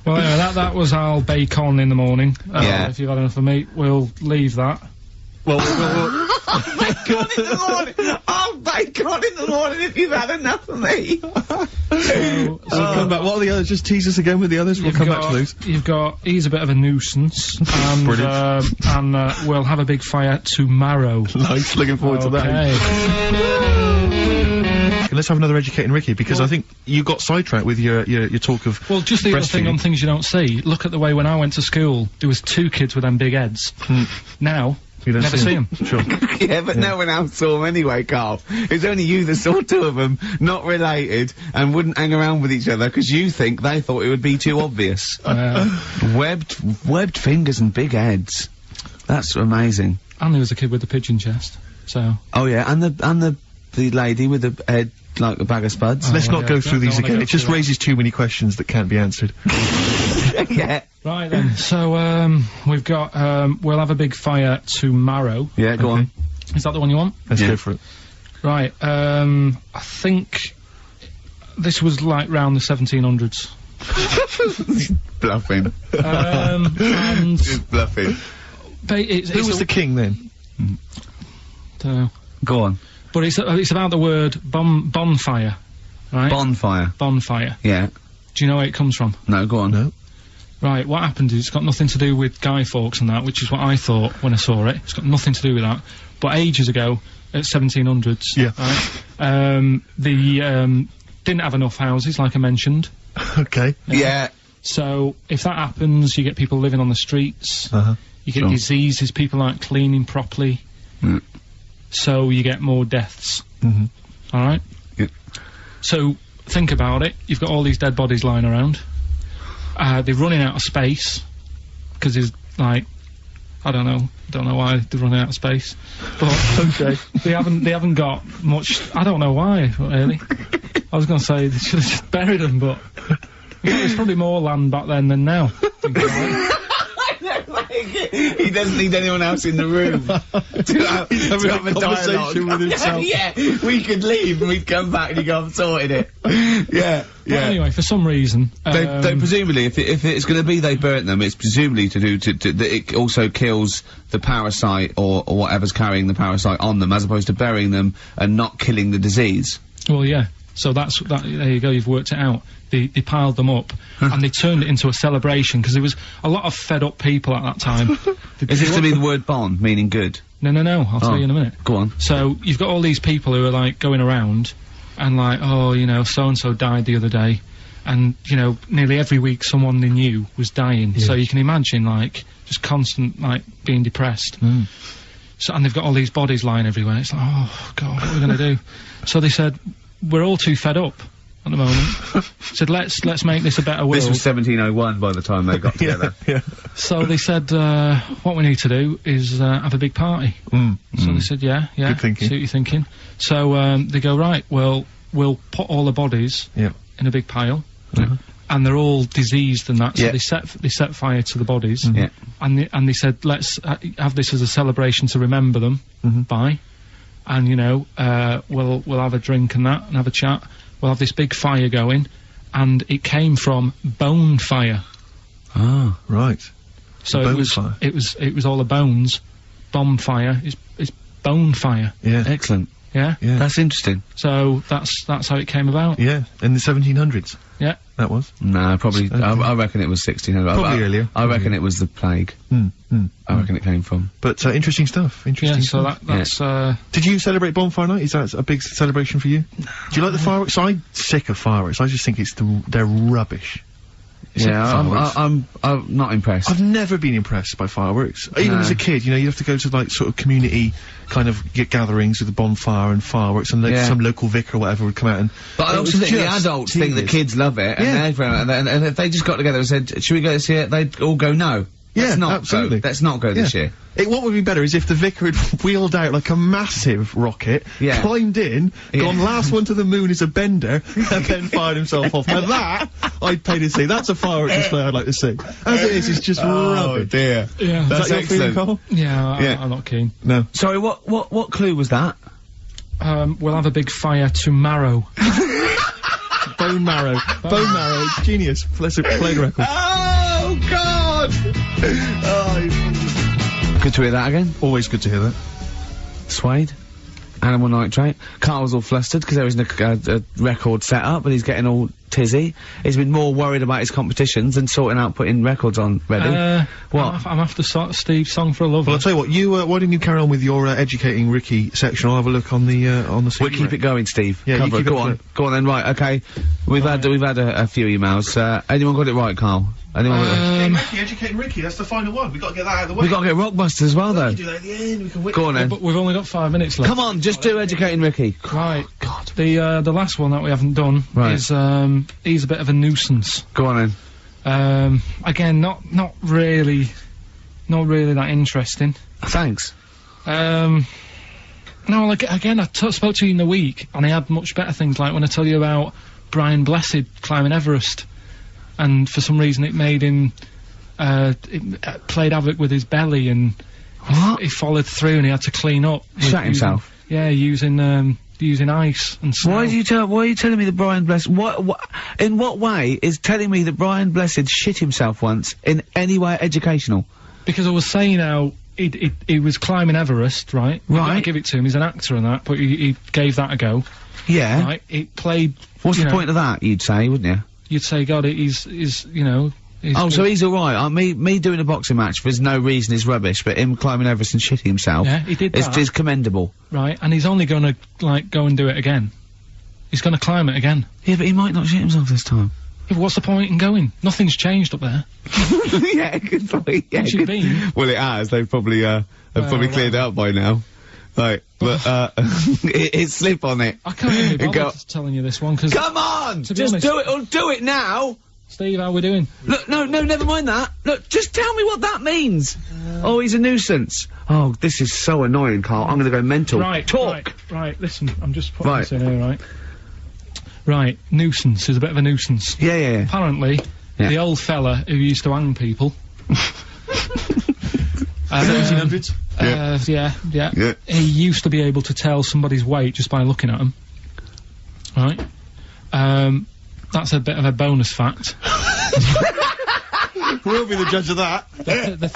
Well, anyway, that was our bacon in the morning. If you've had enough of meat, we'll leave that. Well, Bacon in the morning! Oh, bacon in the morning if you've had enough of me! so come back. What are the others? Just tease us again with the others. We'll come back to those. You've got, he's a bit of a nuisance, and, we'll have a big fire tomorrow. Nice, looking forward to that. Let's have another Educating Ricky, because I think you got sidetracked with your talk of Well, just the other thing on things you don't see. Look at the way when I went to school, there was 2 kids with them big heads. Now, you don't never see them. Sure. Yeah, but no one else saw them anyway, Carl. It's only you that saw 2 of them, not related, and wouldn't hang around with each other, because you think they thought it would be too obvious. Webbed fingers and big heads. That's amazing. And there was a kid with the pigeon chest, so... Oh yeah, and the lady with the head like a bag of spuds. Let's not go through these wanna again. go It just through that. raises too many questions that can't be answered. Yeah. Right then. So we've got we'll have a big fire tomorrow. Yeah, go on. Is that the one you want? Let's Yeah. go for it. Right. I think this was like round the 1700s. Bluffing. And Just bluffing. Who was the king then? dunno. Go on. But it's about the word bonfire, right? Bonfire. Bonfire. Yeah. Do you know where it comes from? No, go on. No. Right, what happened is it's got nothing to do with Guy Fawkes and that, which is what I thought when I saw it. It's got nothing to do with that. But ages ago, at 1700s, Yeah. right, the didn't have enough houses, like I mentioned. Okay. Yeah. So if that happens, you get people living on the streets. Uh-huh. You get Sure. diseases, people aren't cleaning properly. Mm. So you get more deaths. Mhm. Alright? Yeah. So think about it. You've got all these dead bodies lying around. They're running out of space. Because there's, like, I don't know why they're running out of space. But Okay. they haven't got much, I don't know why, really. I was gonna say they should have just buried them, but there's probably more land back then than now. Thinking about it. He doesn't need anyone else in the room to have a conversation with himself. Yeah, we could leave and we'd come back and you go, I've sorted it. Yeah, But anyway, for some reason, They presumably, if it's going to be they burnt them, it's presumably to do that it also kills the parasite or whatever's carrying the parasite on them, as opposed to burying them and not killing the disease. well, yeah. So there you go, you've worked it out. They piled them up, and they turned it into a celebration, because there was a lot of fed up people at that time. Is this to be the word bon, meaning good? No, I'll tell you in a minute. Go on. So, you've got all these people who are, like, going around, and like, oh, you know, so-and-so died the other day, and, you know, nearly every week someone they knew was dying, so you can imagine, like, just constant, like, being depressed. So, and they've got all these bodies lying everywhere, it's like, oh, God, what are we gonna do? So they said, we're all too fed up at the moment. Said, let's make this a better world. This was 1701 by the time they got together. Yeah. So they said, what we need to do is have a big party. So they said, yeah, Good thinking. see what you're thinking. So they go, right, well, we'll put all the bodies Yeah. in a big pile, and they're all diseased and that. So Yeah. they set fire to the bodies, Yeah. and they said, let's have this as a celebration to remember them by, and you know, we'll have a drink and that, and have a chat. We'll have this big fire going, and it came from bone fire. Ah. Right. So Bone it was fire. it was all the bones. Bonfire is bone fire. Yeah. Excellent. Yeah. Yeah. That's interesting. So that's how it came about. Yeah. In the 1700s. Yeah. That was. No, probably. Okay. I reckon it was 1600. Probably earlier. I reckon it was the plague. I reckon it came from. But interesting stuff. Interesting Yeah. So stuff. that's Did you celebrate Bonfire Night? Is that a big celebration for you? Do you like the fireworks? I'm sick of fireworks. I just think they're rubbish. Yeah, fireworks. I'm not impressed. I've never been impressed by fireworks. Even as a kid, you know, you have to go to like sort of community kind of gatherings with a bonfire and fireworks, and like, Yeah. some local vicar or whatever would come out and. But I it also was think the just adults think the tedious. kids love it, and Yeah. everyone, and if they just got together and said, "Should we go this year?" They'd all go, "No, Yeah, let's not absolutely. go. Let's not go this year." What would be better is if the vicar had wheeled out like a massive rocket, Yeah. climbed in, gone last one to the moon as a bender, and then fired himself off. Now that, I'd pay to see. That's a firework display I'd like to see. As it is, it's just rubbish. dear. yeah. Is That's that your feeling, excellent. Carl? Yeah, Yeah. I'm not keen. No. Sorry, what clue was that? We'll have a big fire tomorrow. Bone marrow. Bone marrow. Genius. Let's play the record. Oh God! Good to hear that again. Always good to hear that. Suede. Animal nitrate. Carl's all flustered because there isn't a record set up, but he's getting all tizzy. He's been more worried about his competitions than sorting out putting records on ready. What? I'm after Steve's Song for a Lover. Well, I'll tell you what. You why didn't you carry on with your educating Ricky section? I'll have a look on the We'll keep it going, Steve. Yeah, you Cover keep it. it Go on. flip. Go on then. Right. Okay. We've had a few emails. Anyone got it right, Carl? Anyone? Educating Ricky. That's the final one. We got to get that out of the way. We got to get Rockbusters as well, though. do that at the end. We can wait. Go on then. But we've only got 5 minutes left. Come on, just do educating Ricky. Right. God. The last one that we haven't done Right. is he's a bit of a nuisance. Go on then. Again, not really that interesting. Thanks. No, like, again, I spoke to you in the week, and I had much better things, like when I tell you about Brian Blessed climbing Everest, and for some reason it made him, it played havoc with his belly, and he followed through, and he had to clean up. Shut himself? Yeah, using ice and snow. Why are you telling me that Brian Blessed, in what way is telling me that Brian Blessed shit himself once in any way educational? Because I was saying how he was climbing Everest, right? Right. I give it to him, he's an actor and that, but he gave that a go. Yeah. Right? It played... What's the point of that, you'd say, wouldn't you? You'd say, God, he's you know... So he's alright. Me doing a boxing match for no reason is rubbish, but him climbing Everest and shitting himself... Yeah, he did that. ...is commendable. Right, and he's only gonna, like, go and do it again. He's gonna climb it again. Yeah, but he might not shit himself this time. Yeah, but what's the point in going? Nothing's changed up there. Yeah, good point. Yeah, What's it been? Well, it has. They've probably cleared it up by now. Right, but it's slip on it. I can't even be bothered telling you this one, because... Come on! Just do it, or do it now! Steve, how we doing? Look, no, never mind that. Look, just tell me what that means. Oh, he's a nuisance. Oh, this is so annoying, Carl. I'm gonna go mental. Right, talk. Right, listen, I'm just putting this in here, right? Right, nuisance is a bit of a nuisance. Yeah. Apparently, the old fella who used to hang people... 1800s? Yeah. He used to be able to tell somebody's weight just by looking at them. Right? That's a bit of a bonus fact. We'll be the judge of that. The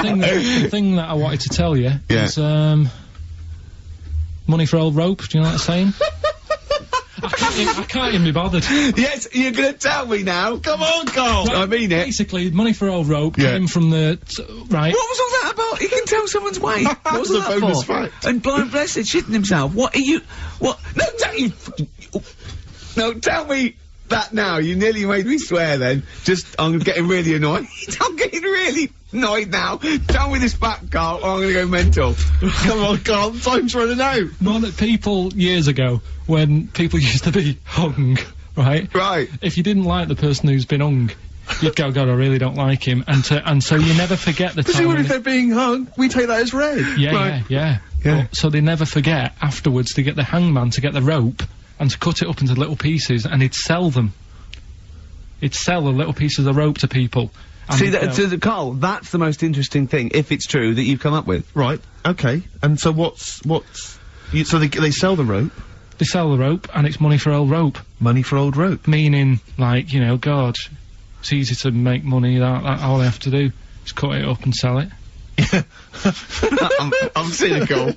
thing that I wanted to tell you is, money for old rope, do you know what I'm saying? I can't even be bothered. Yes, you're gonna tell me now. Come on, Carl. Right, I mean it. Basically, money for old rope came from the... right. What was all that about? He can tell someone's weight. What was a that bonus for? fact. And Brian Blessed shitting himself. What are you... What? No, tell me that now. You nearly made me swear then. I'm getting really annoyed. I'm getting really annoyed now. Tell me this back, Carl, or I'm gonna go mental. Come on, Carl, time's running out. More that people, years ago, when people used to be hung, right? Right. If you didn't like the person who's been hung, you'd go, God, I really don't like him. And so you never forget the time. Presumably if they're being hung, we take that as read. Yeah. So they never forget afterwards to get the hangman to get the rope and to cut it up into little pieces, and he'd sell them. He'd sell the little pieces of rope to people. See, Carl, that's the most interesting thing, if it's true, that you've come up with. Right, okay. And so so they sell the rope? They sell the rope, and it's money for old rope. Money for old rope? Meaning, like, you know, God, it's easy to make money, that all they have to do is cut it up and sell it. I'm cynical.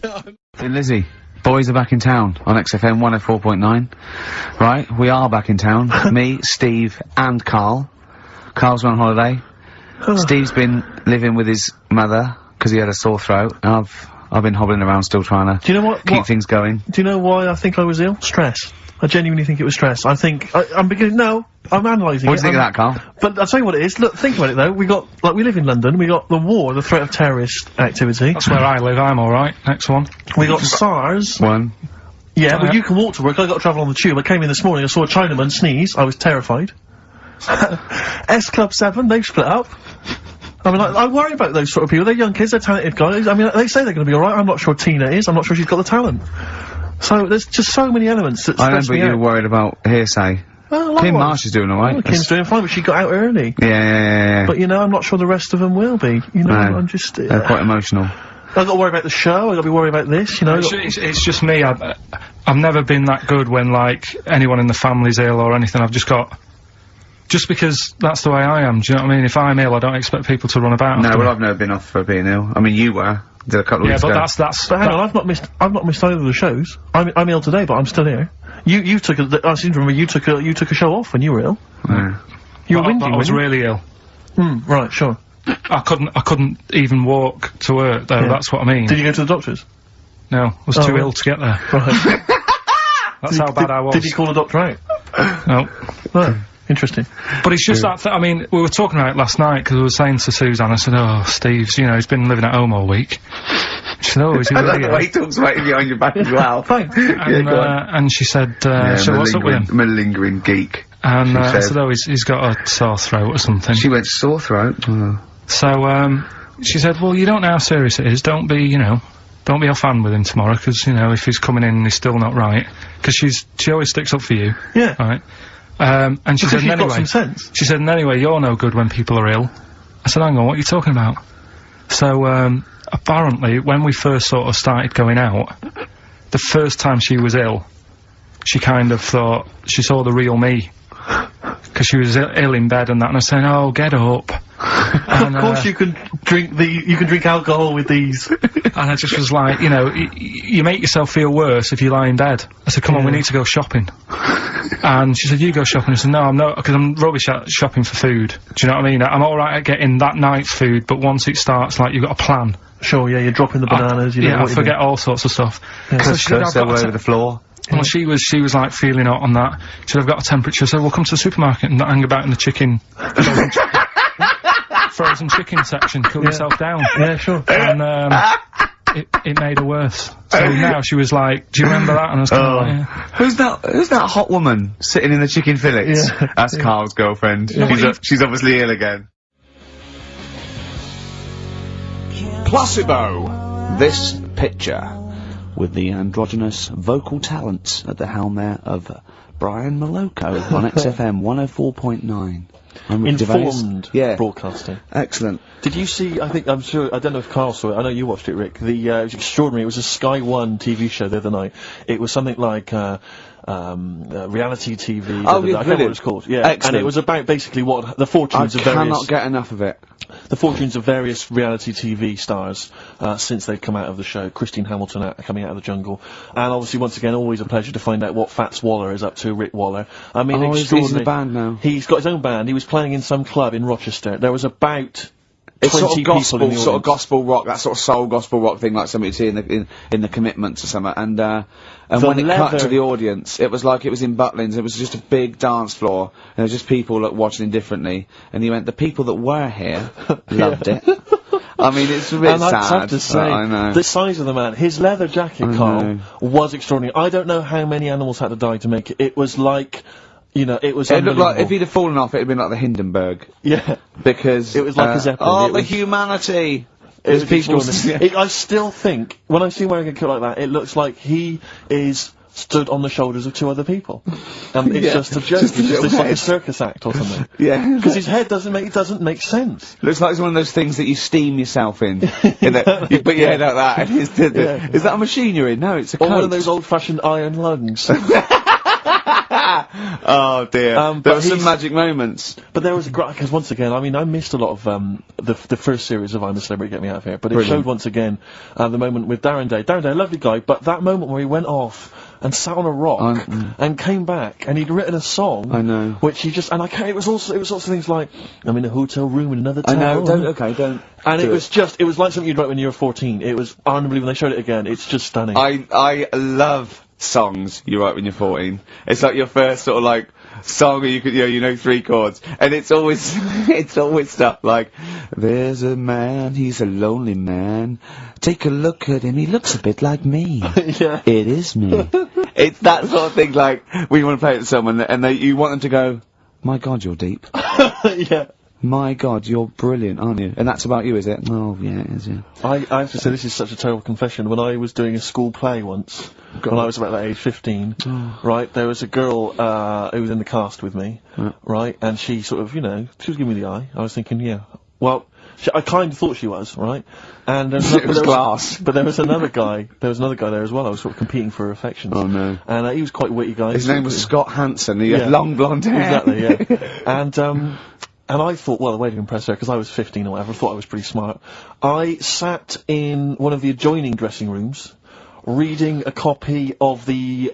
Hey, Lizzie, boys are back in town on XFM 104.9. Right, we are back in town. Me, Steve, and Carl. Carl's on holiday. Steve's been living with his mother because he had a sore throat. And I've been hobbling around still trying to keep things going. Do you know why I think I was ill? Stress. I genuinely think it was stress. I think I'm beginning. No, I'm analysing it. What do you think of that, Carl? But I'll tell you what it is. Look, think about it though. We live in London. We got the war, the threat of terrorist activity. That's where I live. I'm all right. Next one. We got SARS. One. Yeah, well, you can walk to work. I got to travel on the tube. I came in this morning. I saw a Chinaman sneeze. I was terrified. S Club 7. They've split up. I mean, I worry about those sort of people. They're young kids. They're talented guys. I mean, they say they're going to be all right. I'm not sure Tina is. I'm not sure she's got the talent. So there's just so many elements that stress me out. I remember you were worried about hearsay. Well, Kim Marsh is doing alright. Well, Kim's doing fine, but she got out early. Yeah. But, you know, I'm not sure the rest of them will be. You know, I'm just... They're quite emotional. I've got to worry about the show, I've got to be worried about this, you know. It's just me, I've never been that good when, like, anyone in the family's ill or anything. I've just got... Just because that's the way I am, do you know what I mean? If I'm ill, I don't expect people to run about. No, well, I've never been off for being ill. I mean, you were. Did a couple of weeks ago. Yeah, but But hang on, I've not missed either of the shows. I'm ill today, but I'm still here. You took I seem to remember you took a show off when you were ill. Yeah. You were whinging, I was really ill. Right, sure. I couldn't even walk to work, though, that's what I mean. Did you go to the doctors? No, I was too ill to get there. Right. That's how bad I was. Did you call the doctor out? No. Right. Interesting. But it's just that, I mean, we were talking about it last night, because I was saying to Suzanne, I said, oh, Steve's, you know, he's been living at home all week. She said, oh, is he I really like the way he talks about you behind your back as well. Fine. And she said, so what's up with him? Malingering geek. And I said, oh, he's got a sore throat or something. She went, sore throat? So, she said, well, you don't know how serious it is, don't be, you know, don't be offhand with him tomorrow, because, you know, if he's coming in and he's still not right, because she always sticks up for you. Yeah. Right? And she said, She's anyway, got some sense. she said, and anyway, you're no good when people are ill. I said, hang on, what are you talking about? So, apparently, when we first sort of started going out, the first time she was ill, she kind of thought she saw the real me. Because she was ill in bed and that, and I was saying, oh, get up. And, of course you can drink alcohol with these. And I just was like, you know, you make yourself feel worse if you lie in bed. I said, come on, we need to go shopping. And she said, you go shopping. I said, no, I'm not, because I'm rubbish at shopping for food. Do you know what I mean? I'm alright at getting that night's food, but once it starts, like, you've got a plan. Sure, yeah, you're dropping the bananas, you know Yeah, what I forget all sorts of stuff. So she goes all over the floor. Well, she was like feeling hot on that. She said, I've got a temperature, so we'll come to the supermarket and not hang about in the frozen chicken section, cool yourself down. Yeah, sure. And, it made her worse. So now she was like, do you remember that? And I was kind of like, yeah. Who's that hot woman sitting in the chicken fillets? Yeah. That's Carl's girlfriend. She's obviously ill again. Placebo. This picture with the androgynous vocal talents at the helm there of Brian Moloko on XFM 104.9. Informed Yeah. broadcasting. Excellent. Did you see, I don't know if Carl saw it, I know you watched it, Rick, it was extraordinary, it was a Sky One TV show the other night. It was something like, reality TV. Oh, yeah, I can't remember what it's called. Yeah. Excellent. And it was about basically what, the fortunes of I various... cannot get enough of it. The fortunes of various reality TV stars, since they've come out of the show. Christine Hamilton coming out of the jungle. And obviously, once again, always a pleasure to find out what Fats Waller is up to, Rick Waller. I mean, he's in the band now. He's got his own band. He was playing in some club in Rochester. There was about... It's 20 sort of people in gospel, the sort of audience. gospel rock, that sort of soul gospel rock thing, like something you see in the Commitments or something. And when it cut to the audience, it was like it was in Butlins. It was just a big dance floor, and there was just people like watching indifferently. And he went, the people that were here loved it. I mean, it's a bit And sad. I'd have to say, I know. the size of the man, his leather jacket, Carl, was extraordinary. I don't know how many animals had to die to make it. It was like, you know, it was It looked like, unbelievable. if he'd have fallen off, it'd been like the Hindenburg. Yeah. Because... It was like a Zeppelin. Oh, It the was- humanity! It was people... extraordinary. I still think, when I see him wearing a coat like that, it looks like he is stood on the shoulders of two other people. And it's Yeah. just a joke. Just a It's little just like a head. circus act or something. Yeah. Because his head doesn't make sense. Looks like it's one of those things that you steam yourself in. You put your head out that, and it's Yeah. is that a machine you're in? No, it's a Or coat. one of those old-fashioned iron lungs. Oh dear. But There were some he's- magic moments. But there was a because once again, I mean, I missed a lot of the first series of I'm a Celebrity, Get Me Out of Here, but it Brilliant. showed once again the moment with Darren Day. Darren Day, a lovely guy, but that moment where he went off and sat on a rock and came back and he'd written a song. I know. Which he just and I can't. It was also things like I'm in a hotel room in another I town. know. Don't. And do it was like something you'd write when you were 14. It was unbelievable. When they showed it again, it's just stunning. I love songs you write when you're 14. It's like your first sort of like song where you know 3 chords, and it's always stuff like, there's a man, he's a lonely man, take a look at him, he looks a bit like me. Yeah. It is me. It's that sort of thing, like when you want to play it to someone and you want them to go, my god, you're deep. Yeah. My god, you're brilliant, aren't you? And that's about you, is it? Oh yeah, it is, yeah. I have to say, this is such a terrible confession. When I was doing a school play once, when I was about that age, 15, right, there was a girl who was in the cast with me, right, and she sort of, she was giving me the eye. I was thinking, yeah, well, I kind of thought she was, right, and there was It was glass. but there was another guy. There was another guy there as well. I was sort of competing for her affections. Oh no. And he was quite a witty guy. His name was Scott Hansen. He had Yeah. long blonde hair. Exactly, yeah. And I thought, well, a way to impress her, because I was 15 or whatever, I thought I was pretty smart. I sat in one of the adjoining dressing rooms, reading a copy of the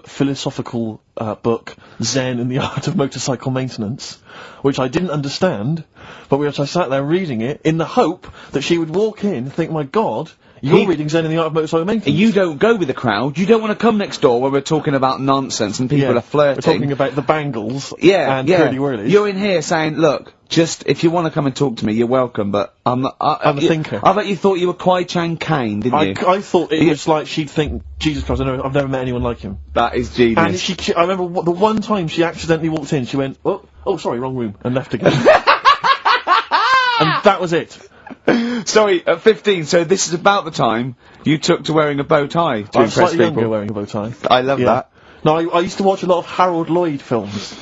philosophical book, Zen and the Art of Motorcycle Maintenance, which I didn't understand, but which I sat there reading it in the hope that she would walk in and think, my God, you're reading Zen and the Art of Motorcycle Maintenance. You don't go with the crowd. You don't want to come next door where we're talking about nonsense and people Yeah, are flirting. We're talking about the bangles Yeah, and yeah. curly whirlies. You're in here saying, look, just, if you want to come and talk to me, you're welcome, but I'm not... I'm a thinker. I bet you thought you were Kwai Chang Kane, didn't you? I thought it was like she'd think, Jesus Christ, I've never met anyone like him. That is genius. And she I remember the one time she accidentally walked in, she went, oh, sorry, wrong room, and left again. And that was it. Sorry, at 15, so this is about the time you took to wearing a bow tie to I'm impress slightly people. younger wearing a bow tie. I love that. No, I used to watch a lot of Harold Lloyd films.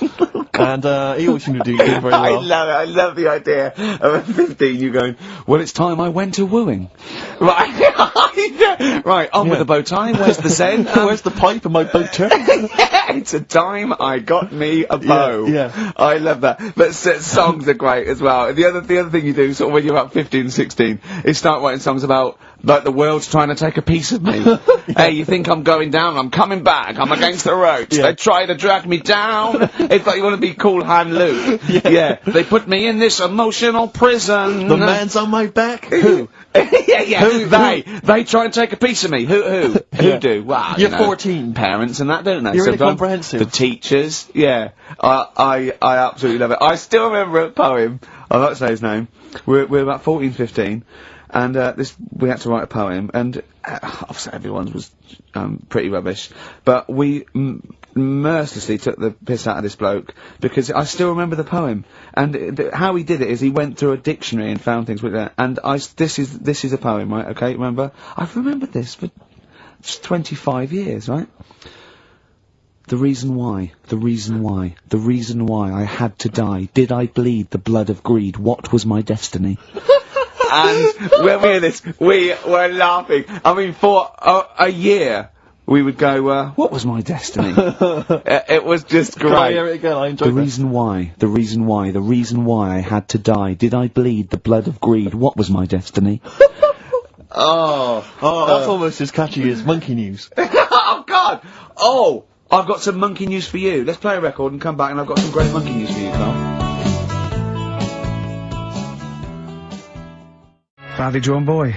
And, he always seemed to do very well. I love it. I love the idea of at 15 you going, well, it's time I went to wooing. Right. Right, on with the bow tie. Where's the Zen? Where's the pipe and my bow tie? It's a time I got me a bow. Yeah. I love that. But songs are great as well. The other thing you do, sort of when you're about 15, 16, is start writing songs about, like, the world's trying to take a piece of me. Hey, you think I'm going down? I'm coming back. I'm against the ropes. They try to drag me down. It's like you want to be Cool Hand Luke. Yeah. They put me in this emotional prison. The man's on my back. Who? They try and take a piece of me. Who do? Well, You're you know, 14. Parents and that, don't they? You're really Sometimes. comprehensive. The teachers. Yeah. I absolutely love it. I still remember a poem. I'll not say his name. We're about 14, 15. And we had to write a poem, and obviously everyone's was pretty rubbish, but we mercilessly took the piss out of this bloke, because I still remember the poem, and how he did it is he went through a dictionary and found things with that, and this is a poem, right, okay, remember? I've remembered this for 25 years, right? The reason why I had to die, did I bleed the blood of greed, what was my destiny? And when we hear this, we were laughing. I mean, for a year, we would go, what was my destiny? It was just great. Can I hear it again? I enjoyed the reason why I had to die. Did I bleed the blood of greed? What was my destiny? Oh, that's almost as catchy as Monkey News. Oh, God! Oh, I've got some monkey news for you. Let's play a record and come back, and I've got some great monkey news for you, Carl. Badly drawn boy.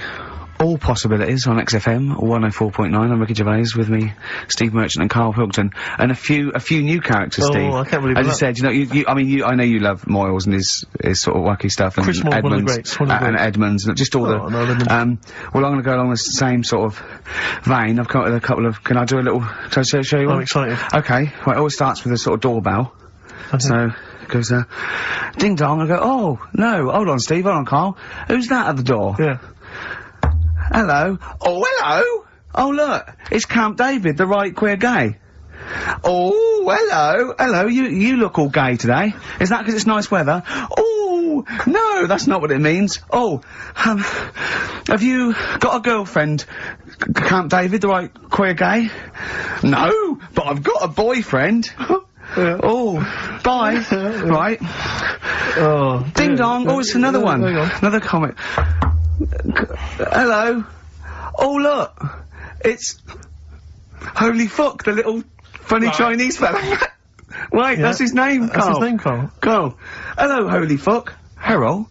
All possibilities on XFM 104.9. I'm Ricky Gervais, with me, Steve Merchant and Karl Pilkington, and a few new characters. Steve, I can't believe as that. you said, you know, I know you love Moyles and his sort of wacky stuff, and Chris Moyles, Edmonds, one of the greats, one of the and greats. Edmonds, and just all No, Edmonds. well, I'm going to go along the same sort of vein. I've come up with a couple of. Can I do a little? Can I show you one? I'm excited. Okay. Right. It always starts with a sort of doorbell. So it goes, ding dong. I go, oh no, hold on, Steve, hold on, Carl. Who's that at the door? Yeah. Hello. Oh, hello. Oh, look. It's Camp David, the right queer gay. Oh, hello. Hello. You look all gay today. Is that because it's nice weather? Oh, no, that's not what it means. Oh, have you got a girlfriend, Camp David, the right queer gay? No, but I've got a boyfriend. Oh, bye. Right. Oh. Ding dong. Oh, it's another one. Hang on. Another comic. Hello. Oh, look. It's Holy Fuck, the little funny Chinese fella. Right, that's his name, Carl. That's his name, Carl. Carl. Hello, Holy Fuck. Harold.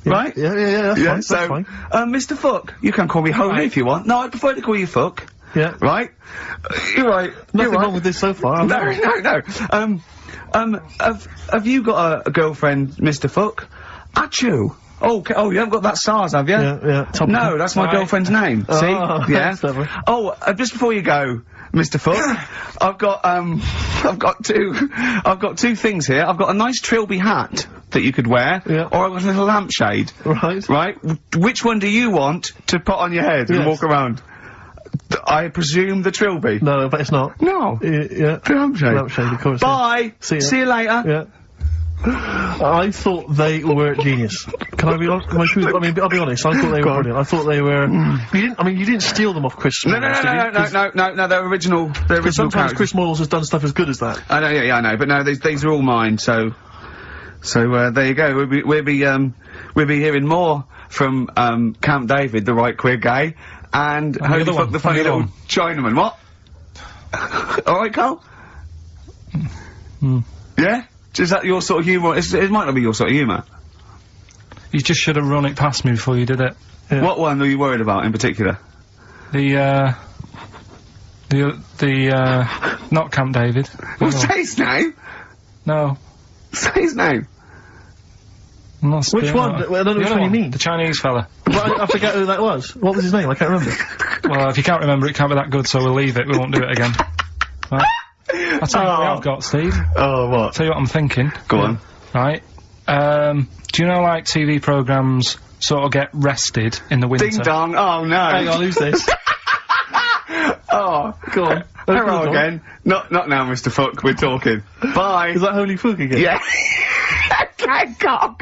Right? Yeah, that's fine, So, that's fine. Mr. Fuck, you can call me Holy if you want. No, I prefer to call you Fuck. Yeah. Right? You're right. Nothing wrong with this so far. No. Have you got a girlfriend, Mr. Fuck? Achoo. Oh, you haven't got that SARS, have you? Yeah. No, that's my girlfriend's name. See? Yeah. That's clever. Oh, just before you go, Mr. Fuck, I've got two things here. I've got a nice trilby hat that you could wear, or I've got a little lampshade. Right. Right? Which one do you want to put on your head and walk around? I presume the trilby. No, but it's not. No. Yeah. The lampshade. Lampshade, of course. Bye. See See you later. Yeah. I thought they were genius. Can I be honest? I mean, I'll be honest. I thought they were brilliant. I thought they were. You didn't steal them off Chris Moyles, No, they're original. They're original sometimes characters. Chris Moyles has done stuff as good as that. I know, yeah, I know, but no, these are all mine. So there you go. We'll be hearing more from Camp David, the right queer gay, and Holy Fuck, the funny little Chinaman. What? All right, Carl. Yeah. Is that your sort of humour? It might not be your sort of humour. You just should have run it past me before you did it. Yeah. What one are you worried about in particular? The not Camp David. Well, say his name. No. Say his name. I'm not Which speaking one? out. I don't know The which other one you mean. The Chinese fella. But I forget who that was. What was his name? I can't remember. Well, if you can't remember, it can't be that good, so we'll leave it. We won't do it again. Right? I'll tell you what I've got, Steve. Oh, what? Tell you what I'm thinking. Go on. Right? Do you know, like, TV programmes sort of get rested in the winter? Ding dong. Oh no. Hang on, who's this? Oh, Go on. hello Go on. again. Not now, Mr. Fuck. We're talking. Bye. Is that Holy Fook again? Yeah. Okay, go.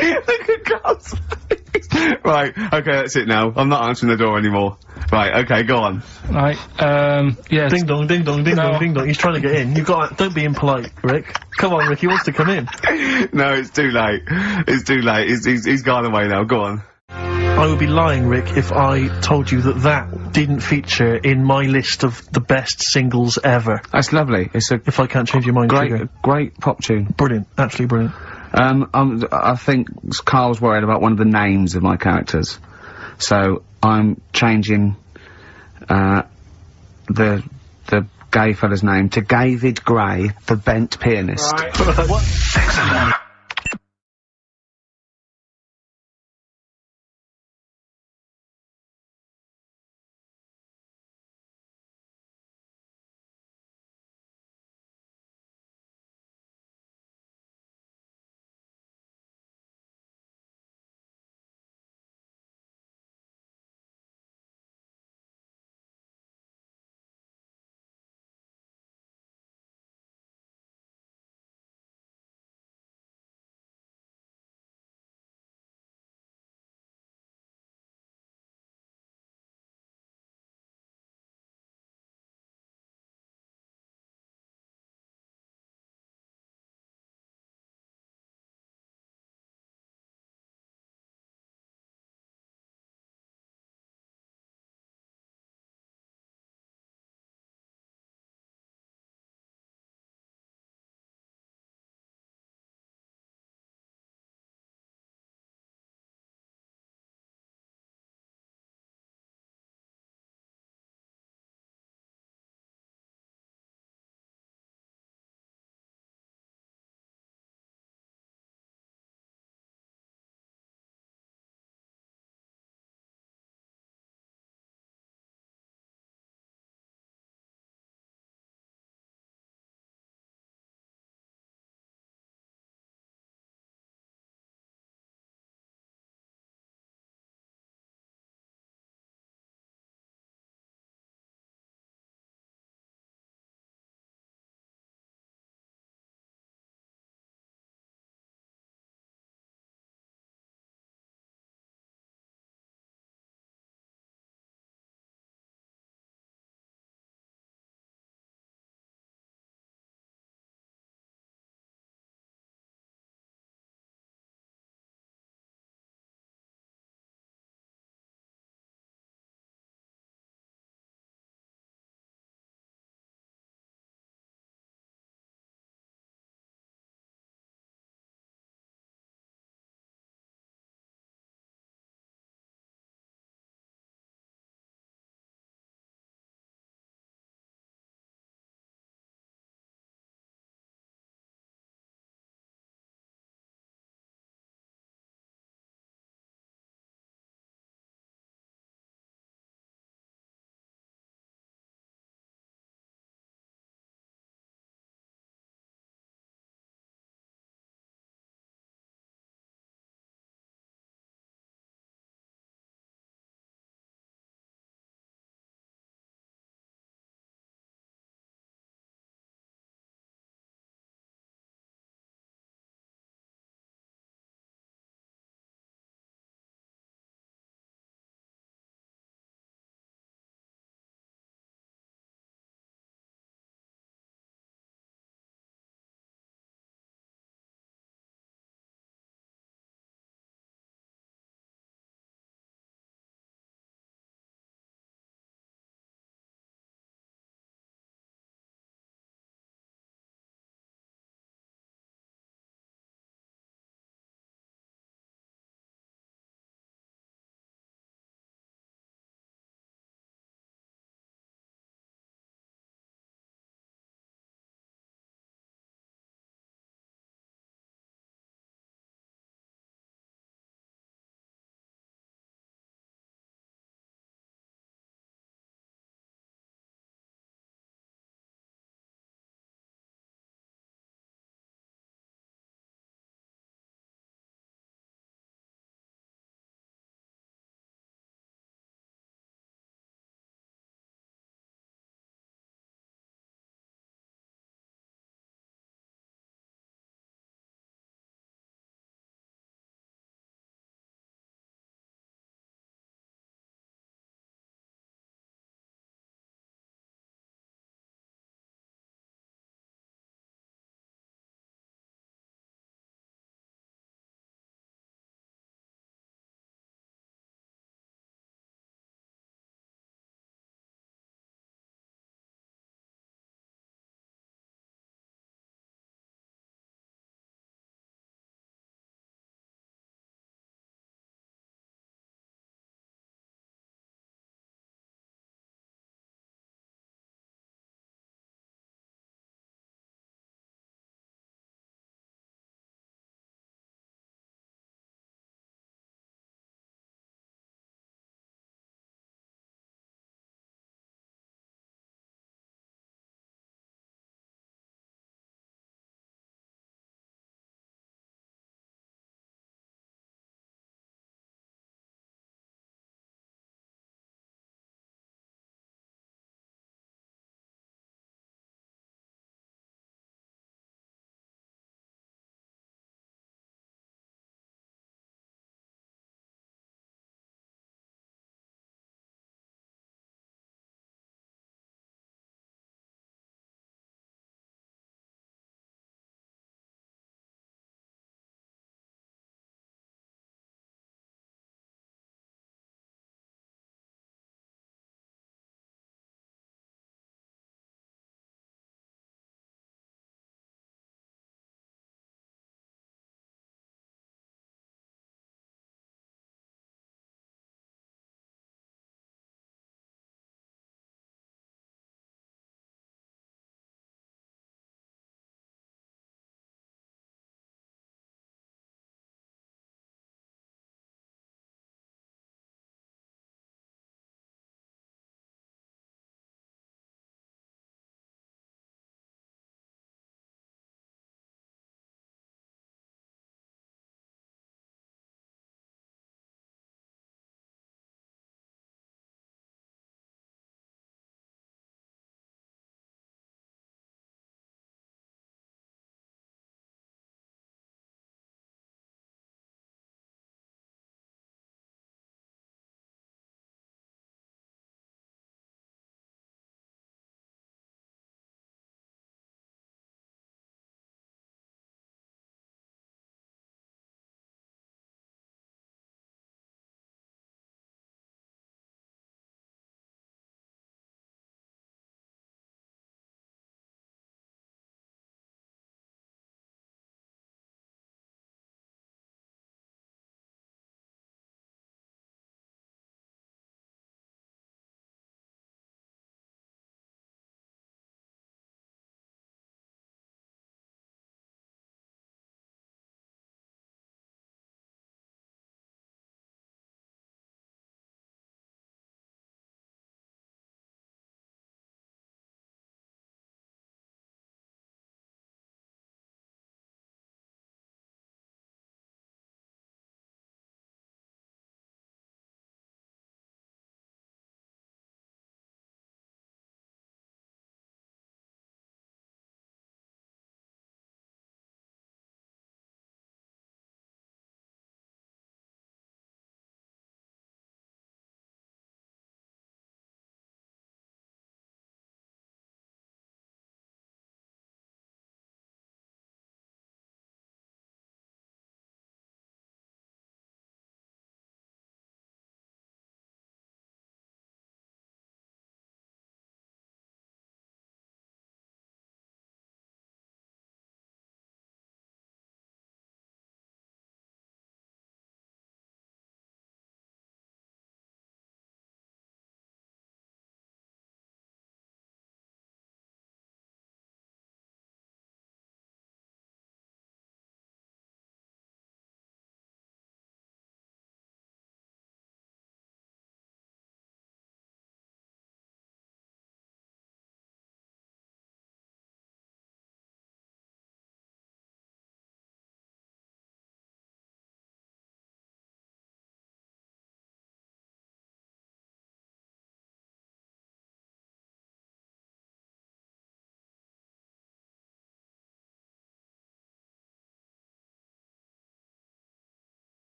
Look at Carl's face. Right. Okay, that's it now. I'm not answering the door anymore. Right. Okay, go on. Right, yeah. Ding dong, ding dong, ding No. dong, ding dong. He's trying to get in. You've got. Don't be impolite, Rick. Come on, Rick. He wants to come in. No, it's too late. It's too late. He's gone away now. Go on. I would be lying, Rick, if I told you that didn't feature in my list of the best singles ever. That's lovely. It's a If I can't change your mind, Sugar. great pop tune. Brilliant. Absolutely brilliant. I think Carl's worried about one of the names of my characters, so I'm changing the gay fella's name to David Gray, the bent pianist. Right. Excellent.